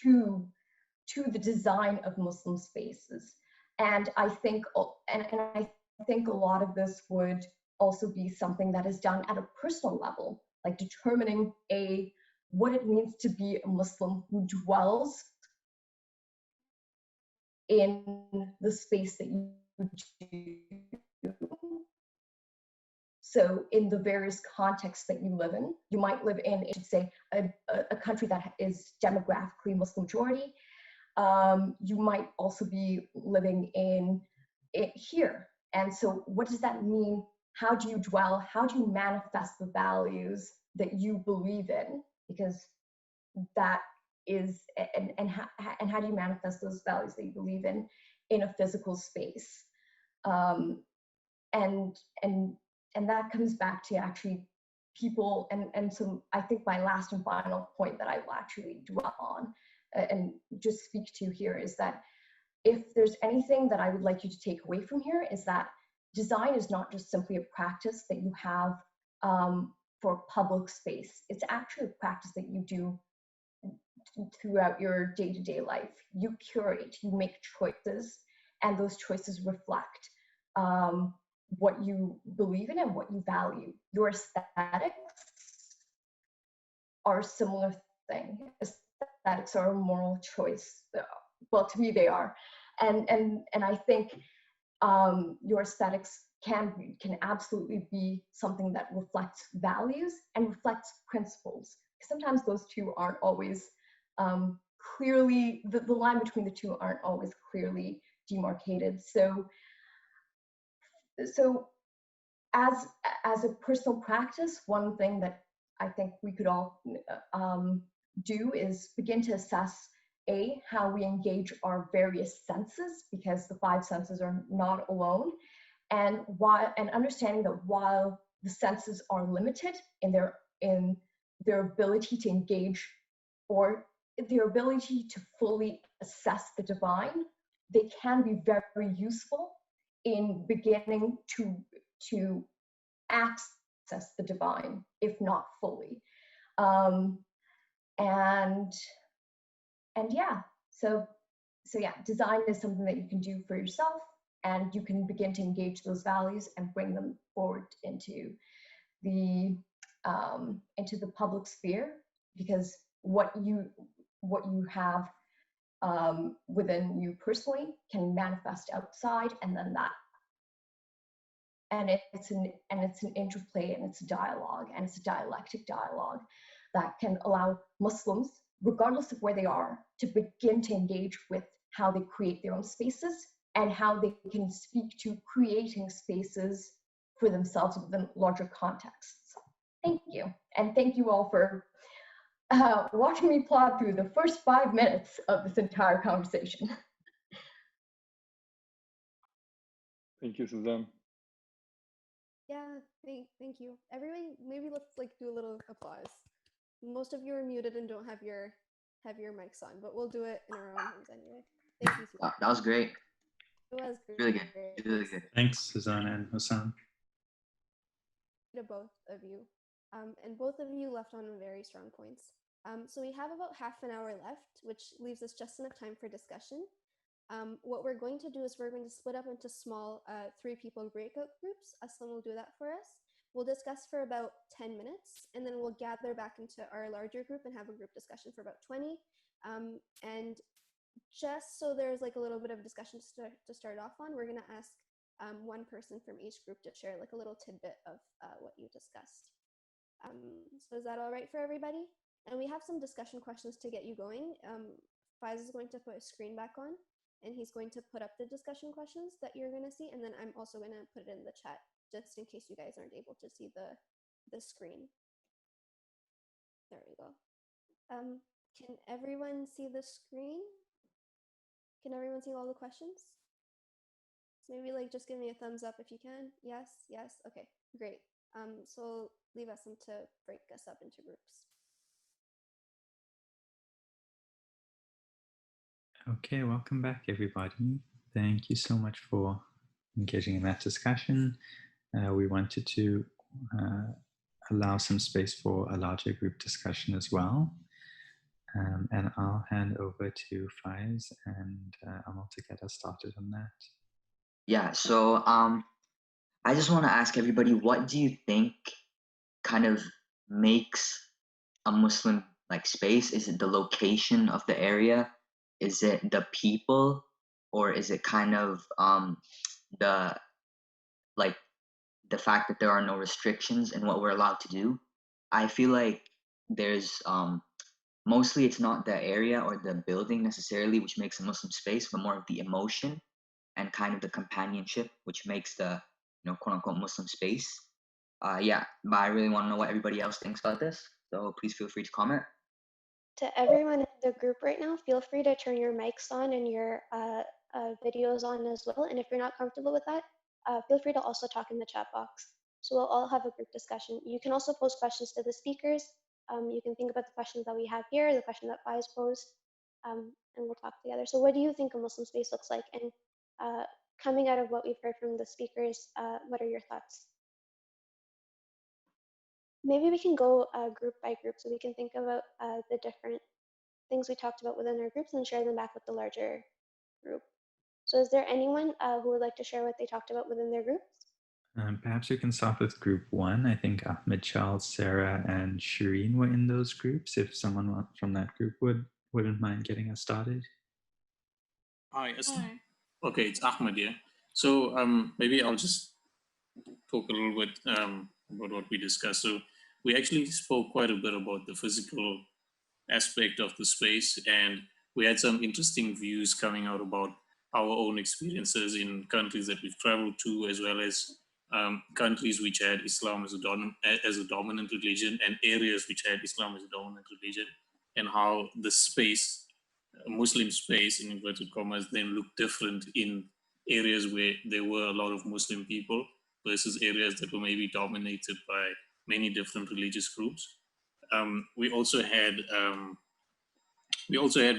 to the design of Muslim spaces. And I think, I think a lot of this would also be something that is done at a personal level, like determining what it means to be a Muslim who dwells in the space that you do. So in the various contexts that you live in, you might live in, say, a country that is demographically Muslim majority. You might also be living in it here. And so what does that mean? How do you dwell? How do you manifest the values that you believe in? Because that is, and how do you manifest those values that you believe in a physical space? And that comes back to actually people, and so I think my last and final point that I will actually dwell on and just speak to here is that if there's anything that I would like you to take away from here is that design is not just simply a practice that you have for public space. It's actually a practice that you do throughout your day-to-day life. You curate, you make choices, and those choices reflect what you believe in and what you value. Your aesthetics are a similar thing. Aesthetics are a moral choice. Well, to me, they are. And I think your aesthetics can absolutely be something that reflects values and reflects principles. Sometimes those two aren't always clearly, the line between the two aren't always clearly demarcated. So as a personal practice, one thing that I think we could all do is begin to assess how we engage our various senses, because the 5 senses are not alone, and understanding that while the senses are limited in their ability to engage or their ability to fully assess the divine, they can be very useful in beginning to access the divine, if not fully. And yeah, so yeah, design is something that you can do for yourself, and you can begin to engage those values and bring them forward into the public sphere, because what you have within you personally can manifest outside, and then that, and it's an interplay, and it's a dialogue, and it's a dialectic dialogue that can allow Muslims, regardless of where they are, to begin to engage with how they create their own spaces and how they can speak to creating spaces for themselves within larger contexts. Thank you. And thank you all for watching me plod through the first 5 minutes of this entire conversation. Thank you, Suzanne. Yeah, thank you. Everyone, maybe let's do a little applause. Most of you are muted and don't have your mics on, but we'll do it in our own homes anyway. Thank you, Suzanne. That was great. It was great. Really good. Really good. Thanks, Suzanne and Hassan. To both of you. And both of you left on very strong points. So we have about half an hour left, which leaves us just enough time for discussion. What we're going to do is we're going to split up into small 3-people breakout groups. Aslam will do that for us. We'll discuss for about 10 minutes, and then we'll gather back into our larger group and have a group discussion for about 20. And just so there's a little bit of discussion to start off on, we're going to ask one person from each group to share a little tidbit of what you discussed. So is that all right for everybody? And we have some discussion questions to get you going. Faiz is going to put his screen back on, and he's going to put up the discussion questions that you're going to see, and then I'm also going to put it in the chat just in case you guys aren't able to see the screen. There we go. Can everyone see the screen? Can everyone see all the questions? Maybe just give me a thumbs up if you can. Yes, yes, okay, great. So leave us to break us up into groups. Okay, welcome back, everybody. Thank you so much for engaging in that discussion. We wanted to allow some space for a larger group discussion as well. And I'll hand over to Faiz and Amal to get us started on that. Yeah, so I just want to ask everybody, what do you think kind of makes a Muslim space? Is it the location of the area? Is it the people? Or is it kind of the fact that there are no restrictions in what we're allowed to do. I feel like there's mostly it's not the area or the building necessarily which makes a Muslim space, but more of the emotion and kind of the companionship which makes the quote unquote Muslim space. Yeah, but I really want to know what everybody else thinks about this. So please feel free to comment. To everyone in the group right now, feel free to turn your mics on and your videos on as well. And if you're not comfortable with that, feel free to also talk in the chat box. So we'll all have a group discussion. You can also pose questions to the speakers. You can think about the questions that we have here, the question that Faiz posed, and we'll talk together. So what do you think a Muslim space looks like? And coming out of what we've heard from the speakers, what are your thoughts? Maybe we can go group by group so we can think about the different things we talked about within our groups and share them back with the larger group. So is there anyone who would like to share what they talked about within their groups? Perhaps we can start with group one. I think Ahmed, Charles, Sarah, and Shireen were in those groups. If someone from that group wouldn't mind getting us started. Hi. Okay, it's Ahmed here. So maybe I'll just talk a little bit about what we discussed. So we actually spoke quite a bit about the physical aspect of the space, and we had some interesting views coming out about our own experiences in countries that we've traveled to, as well as countries which had Islam as a dominant religion, and areas which had Islam as a dominant religion, and how the space, Muslim space in inverted commas, then looked different in areas where there were a lot of Muslim people versus areas that were maybe dominated by many different religious groups. We also had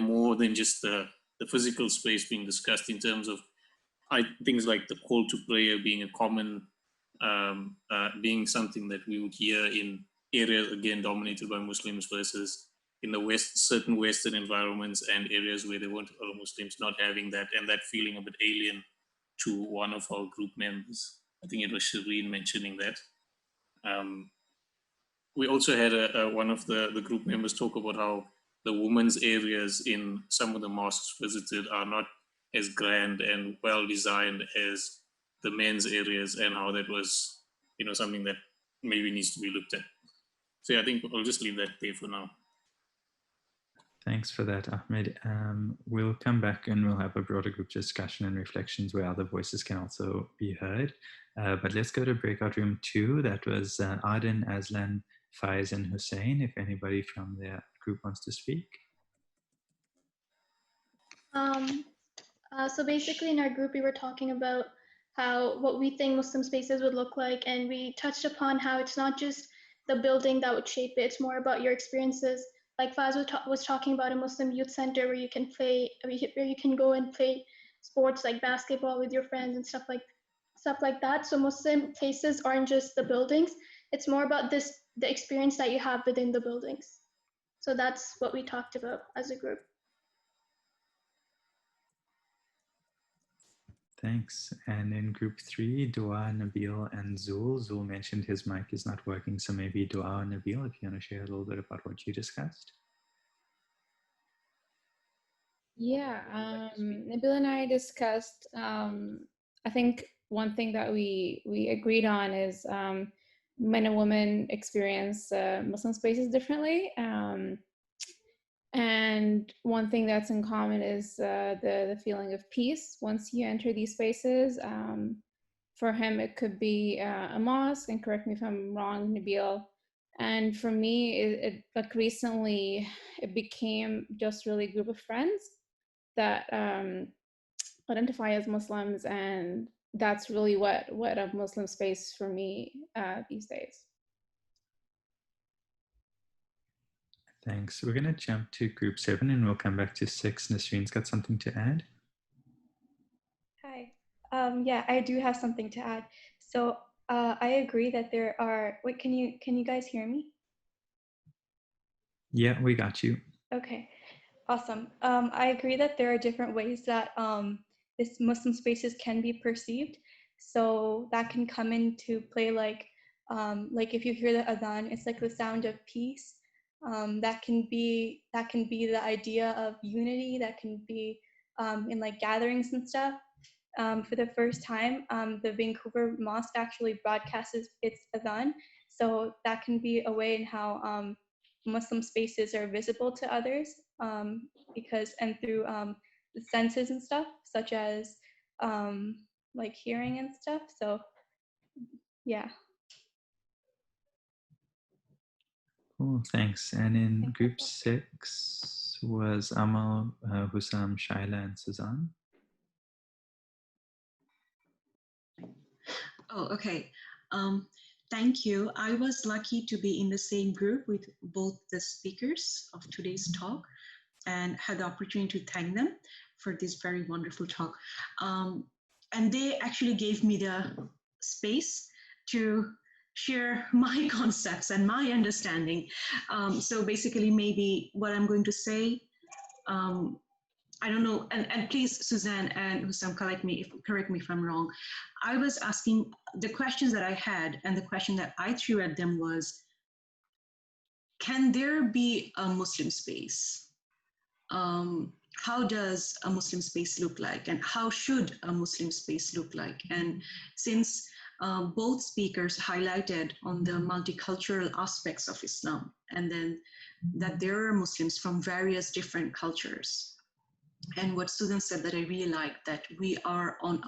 more than just the physical space being discussed in terms of things like the call to prayer being a common, being something that we would hear in areas again dominated by Muslims versus in the certain Western environments and areas where there weren't Muslims, not having that, and that feeling a bit alien to one of our group members. I think it was Shireen mentioning that. We also had one of the group members talk about how the women's areas in some of the mosques visited are not as grand and well designed as the men's areas, and how that was, something that maybe needs to be looked at. So yeah, I think I'll just leave that there for now. Thanks for that, Ahmed. We'll come back and we'll have a broader group discussion and reflections where other voices can also be heard. But let's go to breakout room 2. That was Aden, Aslan, Faiz, and Hussein. If anybody from their group wants to speak. So basically in our group, we were talking about what we think Muslim spaces would look like. And we touched upon how it's not just the building that would shape it, it's more about your experiences. Like Faz was talking about a Muslim youth center where you can go and play sports like basketball with your friends and stuff like that. So Muslim places aren't just the buildings; it's more about the experience that you have within the buildings. So that's what we talked about as a group. Thanks. And in group 3, Dua, Nabil, and Zul. Zul mentioned his mic is not working, so maybe Dua and Nabil, if you want to share a little bit about what you discussed. Yeah, Nabil and I discussed, I think one thing that we agreed on is men and women experience Muslim spaces differently. And one thing that's in common is the feeling of peace once you enter these spaces. For him, it could be a mosque, and correct me if I'm wrong, Nabil. And for me, it like recently, it became just really a group of friends that identify as Muslims, and that's really what a Muslim space for me these days. Thanks. We're going to jump to group 7 and we'll come back to 6. Nasreen's got something to add. Hi. Yeah, I do have something to add. So I agree that there are, wait, can you guys hear me? Yeah, we got you. Okay, awesome. I agree that there are different ways that this Muslim spaces can be perceived. So that can come into play like if you hear the adhan, it's like the sound of peace. That can be the idea of unity. That can be in like gatherings and stuff. for the first time, the Vancouver Mosque actually broadcasts its adhan. So that can be a way in how Muslim spaces are visible to others, and through the senses and stuff, such as like hearing and stuff. So yeah. Cool, thanks. And in group 6 was Amal, Hussam, Shaila, and Suzanne. Oh, okay. Thank you. I was lucky to be in the same group with both the speakers of today's talk and had the opportunity to thank them for this very wonderful talk. And they actually gave me the space to share my concepts and my understanding. So basically, maybe what I'm going to say, I don't know, and please, Suzanne and Hussam, correct me if I'm wrong. I was asking the questions that I had, and the question that I threw at them was, can there be a Muslim space? How does a Muslim space look like, and how should a Muslim space look like? And since both speakers highlighted on the multicultural aspects of Islam, and then that there are Muslims from various different cultures, and what Susan said that I really like, that we are on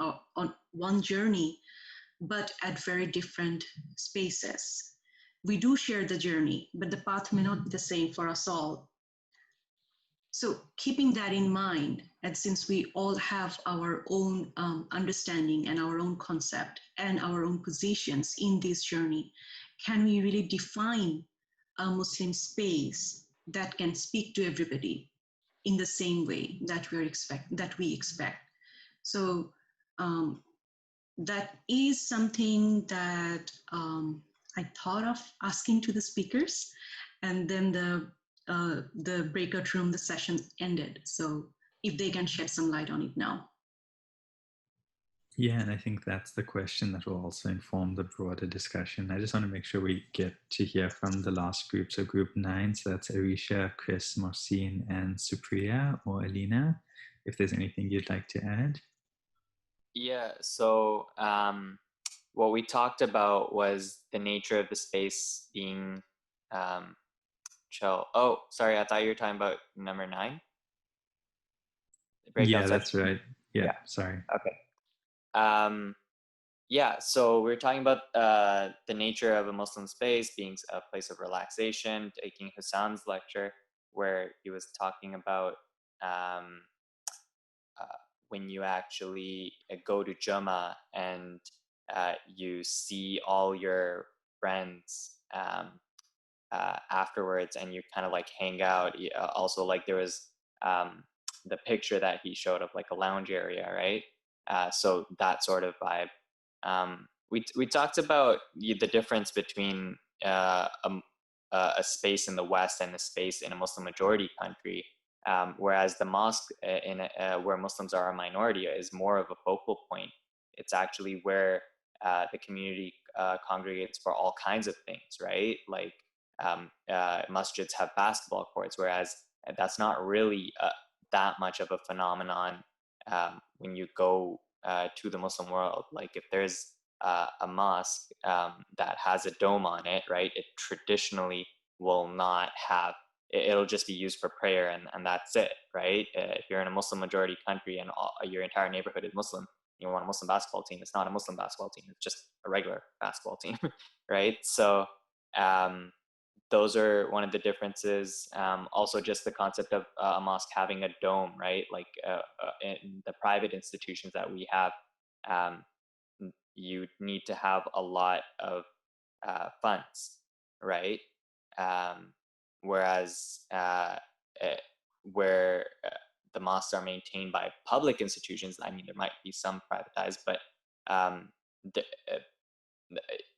one journey, but at very different spaces. We do share the journey, but the path may not be the same for us all. So keeping that in mind, and since we all have our own understanding and our own concept and our own positions in this journey, can we really define a Muslim space that can speak to everybody in the same way that we expect? So that is something that I thought of asking to the speakers, and then the breakout room, the session ended. So if they can shed some light on it now. Yeah, and I think that's the question that will also inform the broader discussion. I just want to make sure we get to hear from the last group. So group 9, so that's Arisha, Chris, Mohsin, and Supriya or Alina, if there's anything you'd like to add. Yeah, so what we talked about was the nature of the space being chill. Oh, sorry, I thought you were talking about number 9. Yeah, that's right. Yeah, sorry. Okay. Yeah, so we're talking about the nature of a Muslim space being a place of relaxation, taking Hassan's lecture, where he was talking about when you actually go to Juma and you see all your friends afterwards, and you kind of like hang out. Also, like there was the picture that he showed of like a lounge area, right? So that sort of vibe. We talked about the difference between a space in the West and a space in a Muslim majority country, whereas the mosque where Muslims are a minority is more of a focal point. It's actually where the community congregates for all kinds of things, right? Like masjids have basketball courts, whereas that's not really that much of a phenomenon when you go to the Muslim world. Like if there's a mosque that has a dome on it, right, it traditionally will not have, it'll just be used for prayer, and that's it, right? If you're in a Muslim majority country and your entire neighborhood is Muslim, you want a Muslim basketball team, it's not a Muslim basketball team, it's just a regular basketball team, right? So those are one of the differences. Also just the concept of a mosque having a dome, right? Like in the private institutions that we have, you need to have a lot of funds, right? Whereas where the mosques are maintained by public institutions, I mean, there might be some privatized, but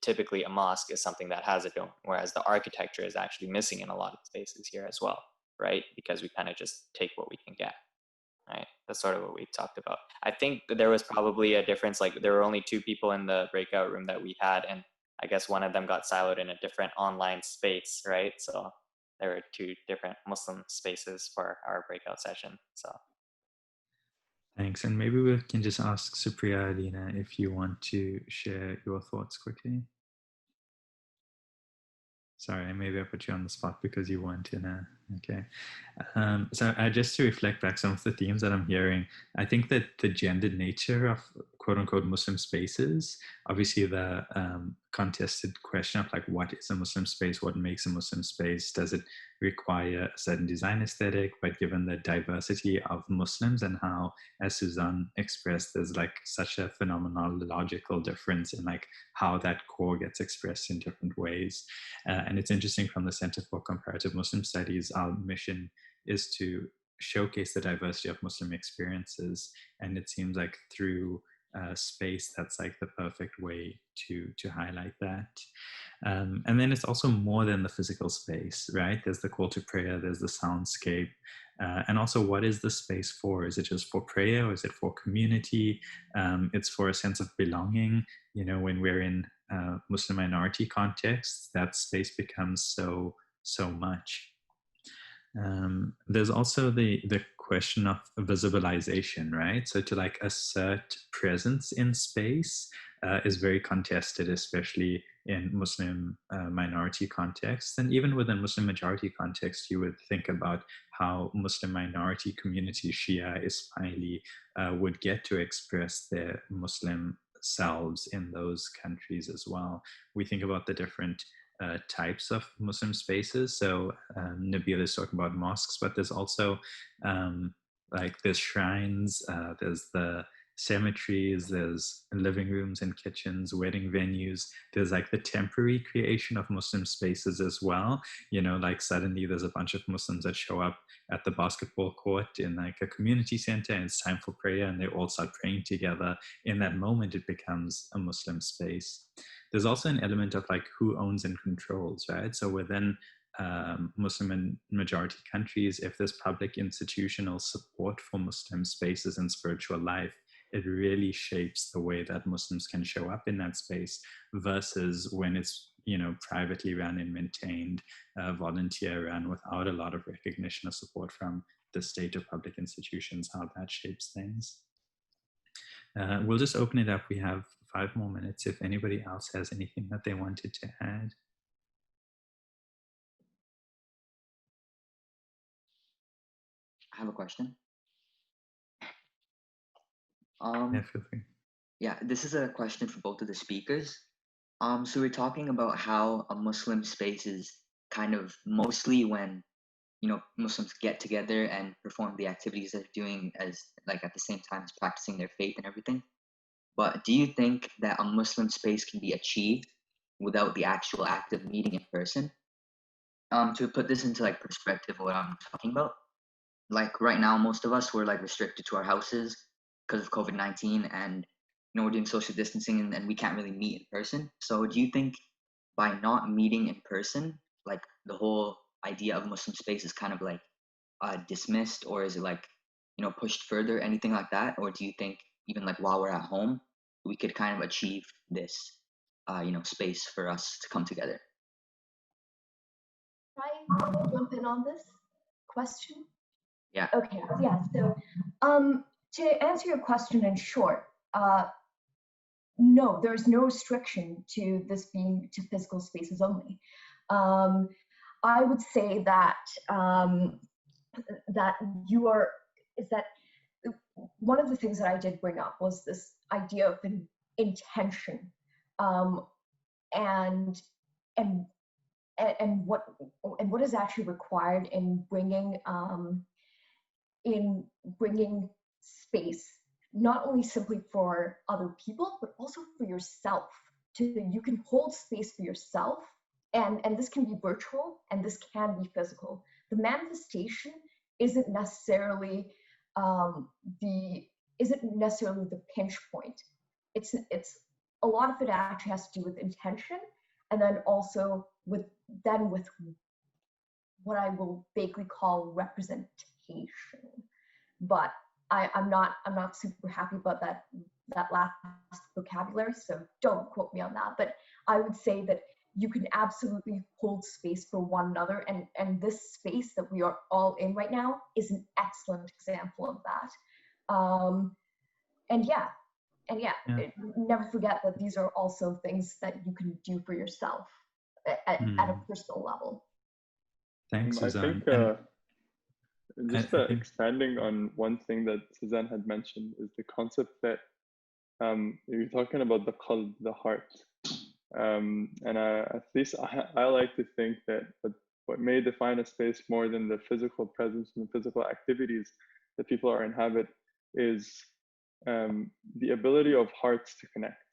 typically a mosque is something that has a dome, whereas the architecture is actually missing in a lot of spaces here as well, right? Because we kind of just take what we can get, right? That's sort of what we talked about. I think there was probably a difference, like there were only 2 people in the breakout room that we had, and I guess one of them got siloed in a different online space, right? So there were 2 different Muslim spaces for our breakout session, so. Thanks. And maybe we can just ask Supriya, Alina, if you want to share your thoughts quickly. Sorry, maybe I put you on the spot because you weren't in a, okay. So just to reflect back some of the themes that I'm hearing, I think that the gendered nature of quote unquote Muslim spaces, obviously the contested question of like, what is a Muslim space? What makes a Muslim space? Does it require a certain design aesthetic? But given the diversity of Muslims and how, as Suzanne expressed, there's like such a phenomenological difference in like how that core gets expressed in different ways. And it's interesting, from the Center for Comparative Muslim Studies, our mission is to showcase the diversity of Muslim experiences. And it seems like through space, that's like the perfect way to highlight that. And then it's also more than the physical space, right? There's the call to prayer, there's the soundscape. And also, what is the space for? Is it just for prayer, or is it for community? It's for a sense of belonging. You know, when we're in Muslim minority contexts, that space becomes so much. There's also the question of visibilization, right? So to like assert presence in space is very contested, especially in Muslim minority contexts. And even within Muslim majority context, you would think about how Muslim minority communities, Shia, Ismaili, would get to express their Muslim selves in those countries as well. We think about the different types of Muslim spaces. So Nabil is talking about mosques, but there's also like there's shrines, there's the cemeteries, there's living rooms and kitchens, wedding venues. There's like the temporary creation of Muslim spaces as well. You know, like suddenly there's a bunch of Muslims that show up at the basketball court in like a community center, and it's time for prayer, and they all start praying together. In that moment, it becomes a Muslim space. There's also an element of like who owns and controls, right? So within Muslim and majority countries, if there's public institutional support for Muslim spaces and spiritual life, it really shapes the way that Muslims can show up in that space, versus when it's, you know, privately run and maintained, volunteer run, without a lot of recognition or support from the state or public institutions, how that shapes things. We'll just open it up. We have 5 more minutes if anybody else has anything that they wanted to add. I have a question. Yeah, feel free. Yeah, this is a question for both of the speakers. So we're talking about how a Muslim space is kind of mostly when, you know, Muslims get together and perform the activities they're doing as like at the same time as practicing their faith and everything. But do you think that a Muslim space can be achieved without the actual act of meeting in person? To put this into like perspective of what I'm talking about, like right now, most of us were like restricted to our houses because of COVID-19, and you know, we're doing social distancing and we can't really meet in person. So do you think by not meeting in person, like the whole idea of Muslim space is kind of like dismissed, or is it like, you know, pushed further, anything like that? Or do you think even like while we're at home, we could kind of achieve this, you know, space for us to come together? Can I jump in on this question? Yeah. Okay, yeah, so to answer your question in short, no, there's no restriction to this being to physical spaces only. I would say that that one of the things that I did bring up was this idea of an intention, and what is actually required in bringing space, not only simply for other people, but also for yourself. You can hold space for yourself, and this can be virtual and this can be physical. The manifestation isn't necessarily the pinch point. It's a lot of it actually has to do with intention, and then also with what I will vaguely call representation. But I'm not super happy about that last vocabulary, so don't quote me on that. But I would say that you can absolutely hold space for one another, and this space that we are all in right now is an excellent example of that. And never forget that these are also things that you can do for yourself at a personal level. Thanks, Suzanne. I think expanding on one thing that Suzanne had mentioned is the concept that you're talking about the qalb, the heart. And at least I like to think that what may define a space more than the physical presence and the physical activities that people are inhabit is the ability of hearts to connect,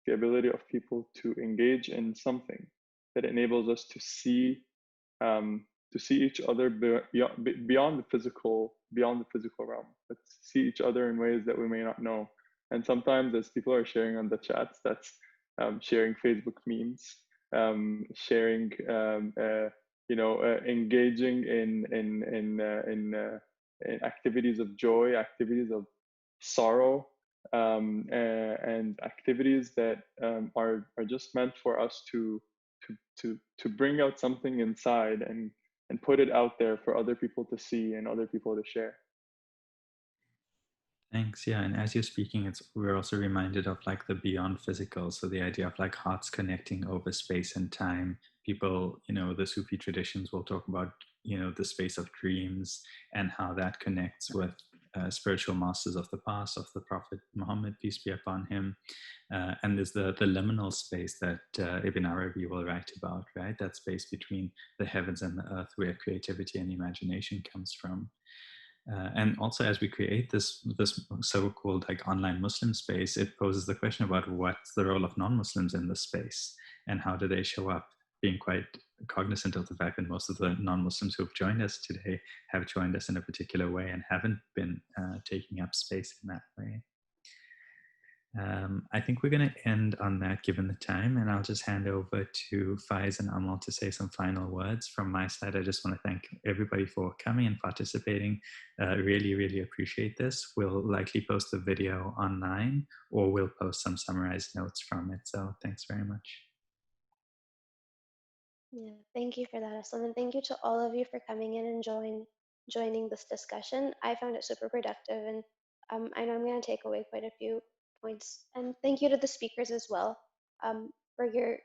the ability of people to engage in something that enables us to see each other beyond the physical realm, but see each other in ways that we may not know. And sometimes, as people are sharing on the chats, that's sharing Facebook memes, sharing, engaging in activities of joy, activities of sorrow, and activities that are just meant for us to bring out something inside and put it out there for other people to see and other people to share. Thanks. Yeah, and as you're speaking, we're also reminded of like the beyond physical. So the idea of like hearts connecting over space and time. People, the Sufi traditions will talk about, the space of dreams and how that connects with spiritual masters of the past, of the Prophet Muhammad, peace be upon him. And there's the liminal space that Ibn Arabi will write about, right? That space between the heavens and the earth where creativity and imagination comes from. And also, as we create this so-called like online Muslim space, it poses the question about what's the role of non-Muslims in this space and how do they show up, being quite cognizant of the fact that most of the non-Muslims who've joined us today have joined us in a particular way and haven't been taking up space in that way. I think we're going to end on that given the time, and I'll just hand over to Faiz and Amal to say some final words. From my side, I just want to thank everybody for coming and participating. Really, really appreciate this. We'll likely post the video online, or we'll post some summarized notes from it. So thanks very much. Yeah, thank you for that, Hassan, and thank you to all of you for coming in and joining this discussion. I found it super productive, and I know I'm going to take away quite a few points. And thank you to the speakers as well for your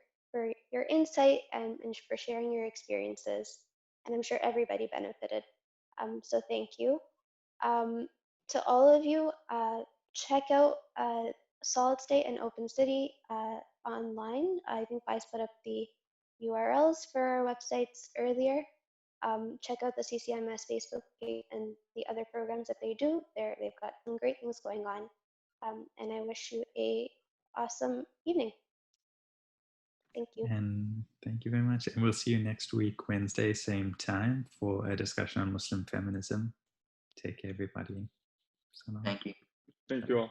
insight and for sharing your experiences. And I'm sure everybody benefited. So thank you. To all of you, check out Solid State and Open City online. I think Vice put up the URLs for our websites earlier. Check out the CCMS Facebook page and the other programs that they do. They've got some great things going on. And I wish you a awesome evening. Thank you. And thank you very much. And we'll see you next week, Wednesday, same time, for a discussion on Muslim feminism. Take care, everybody. Thank you. Thank you all.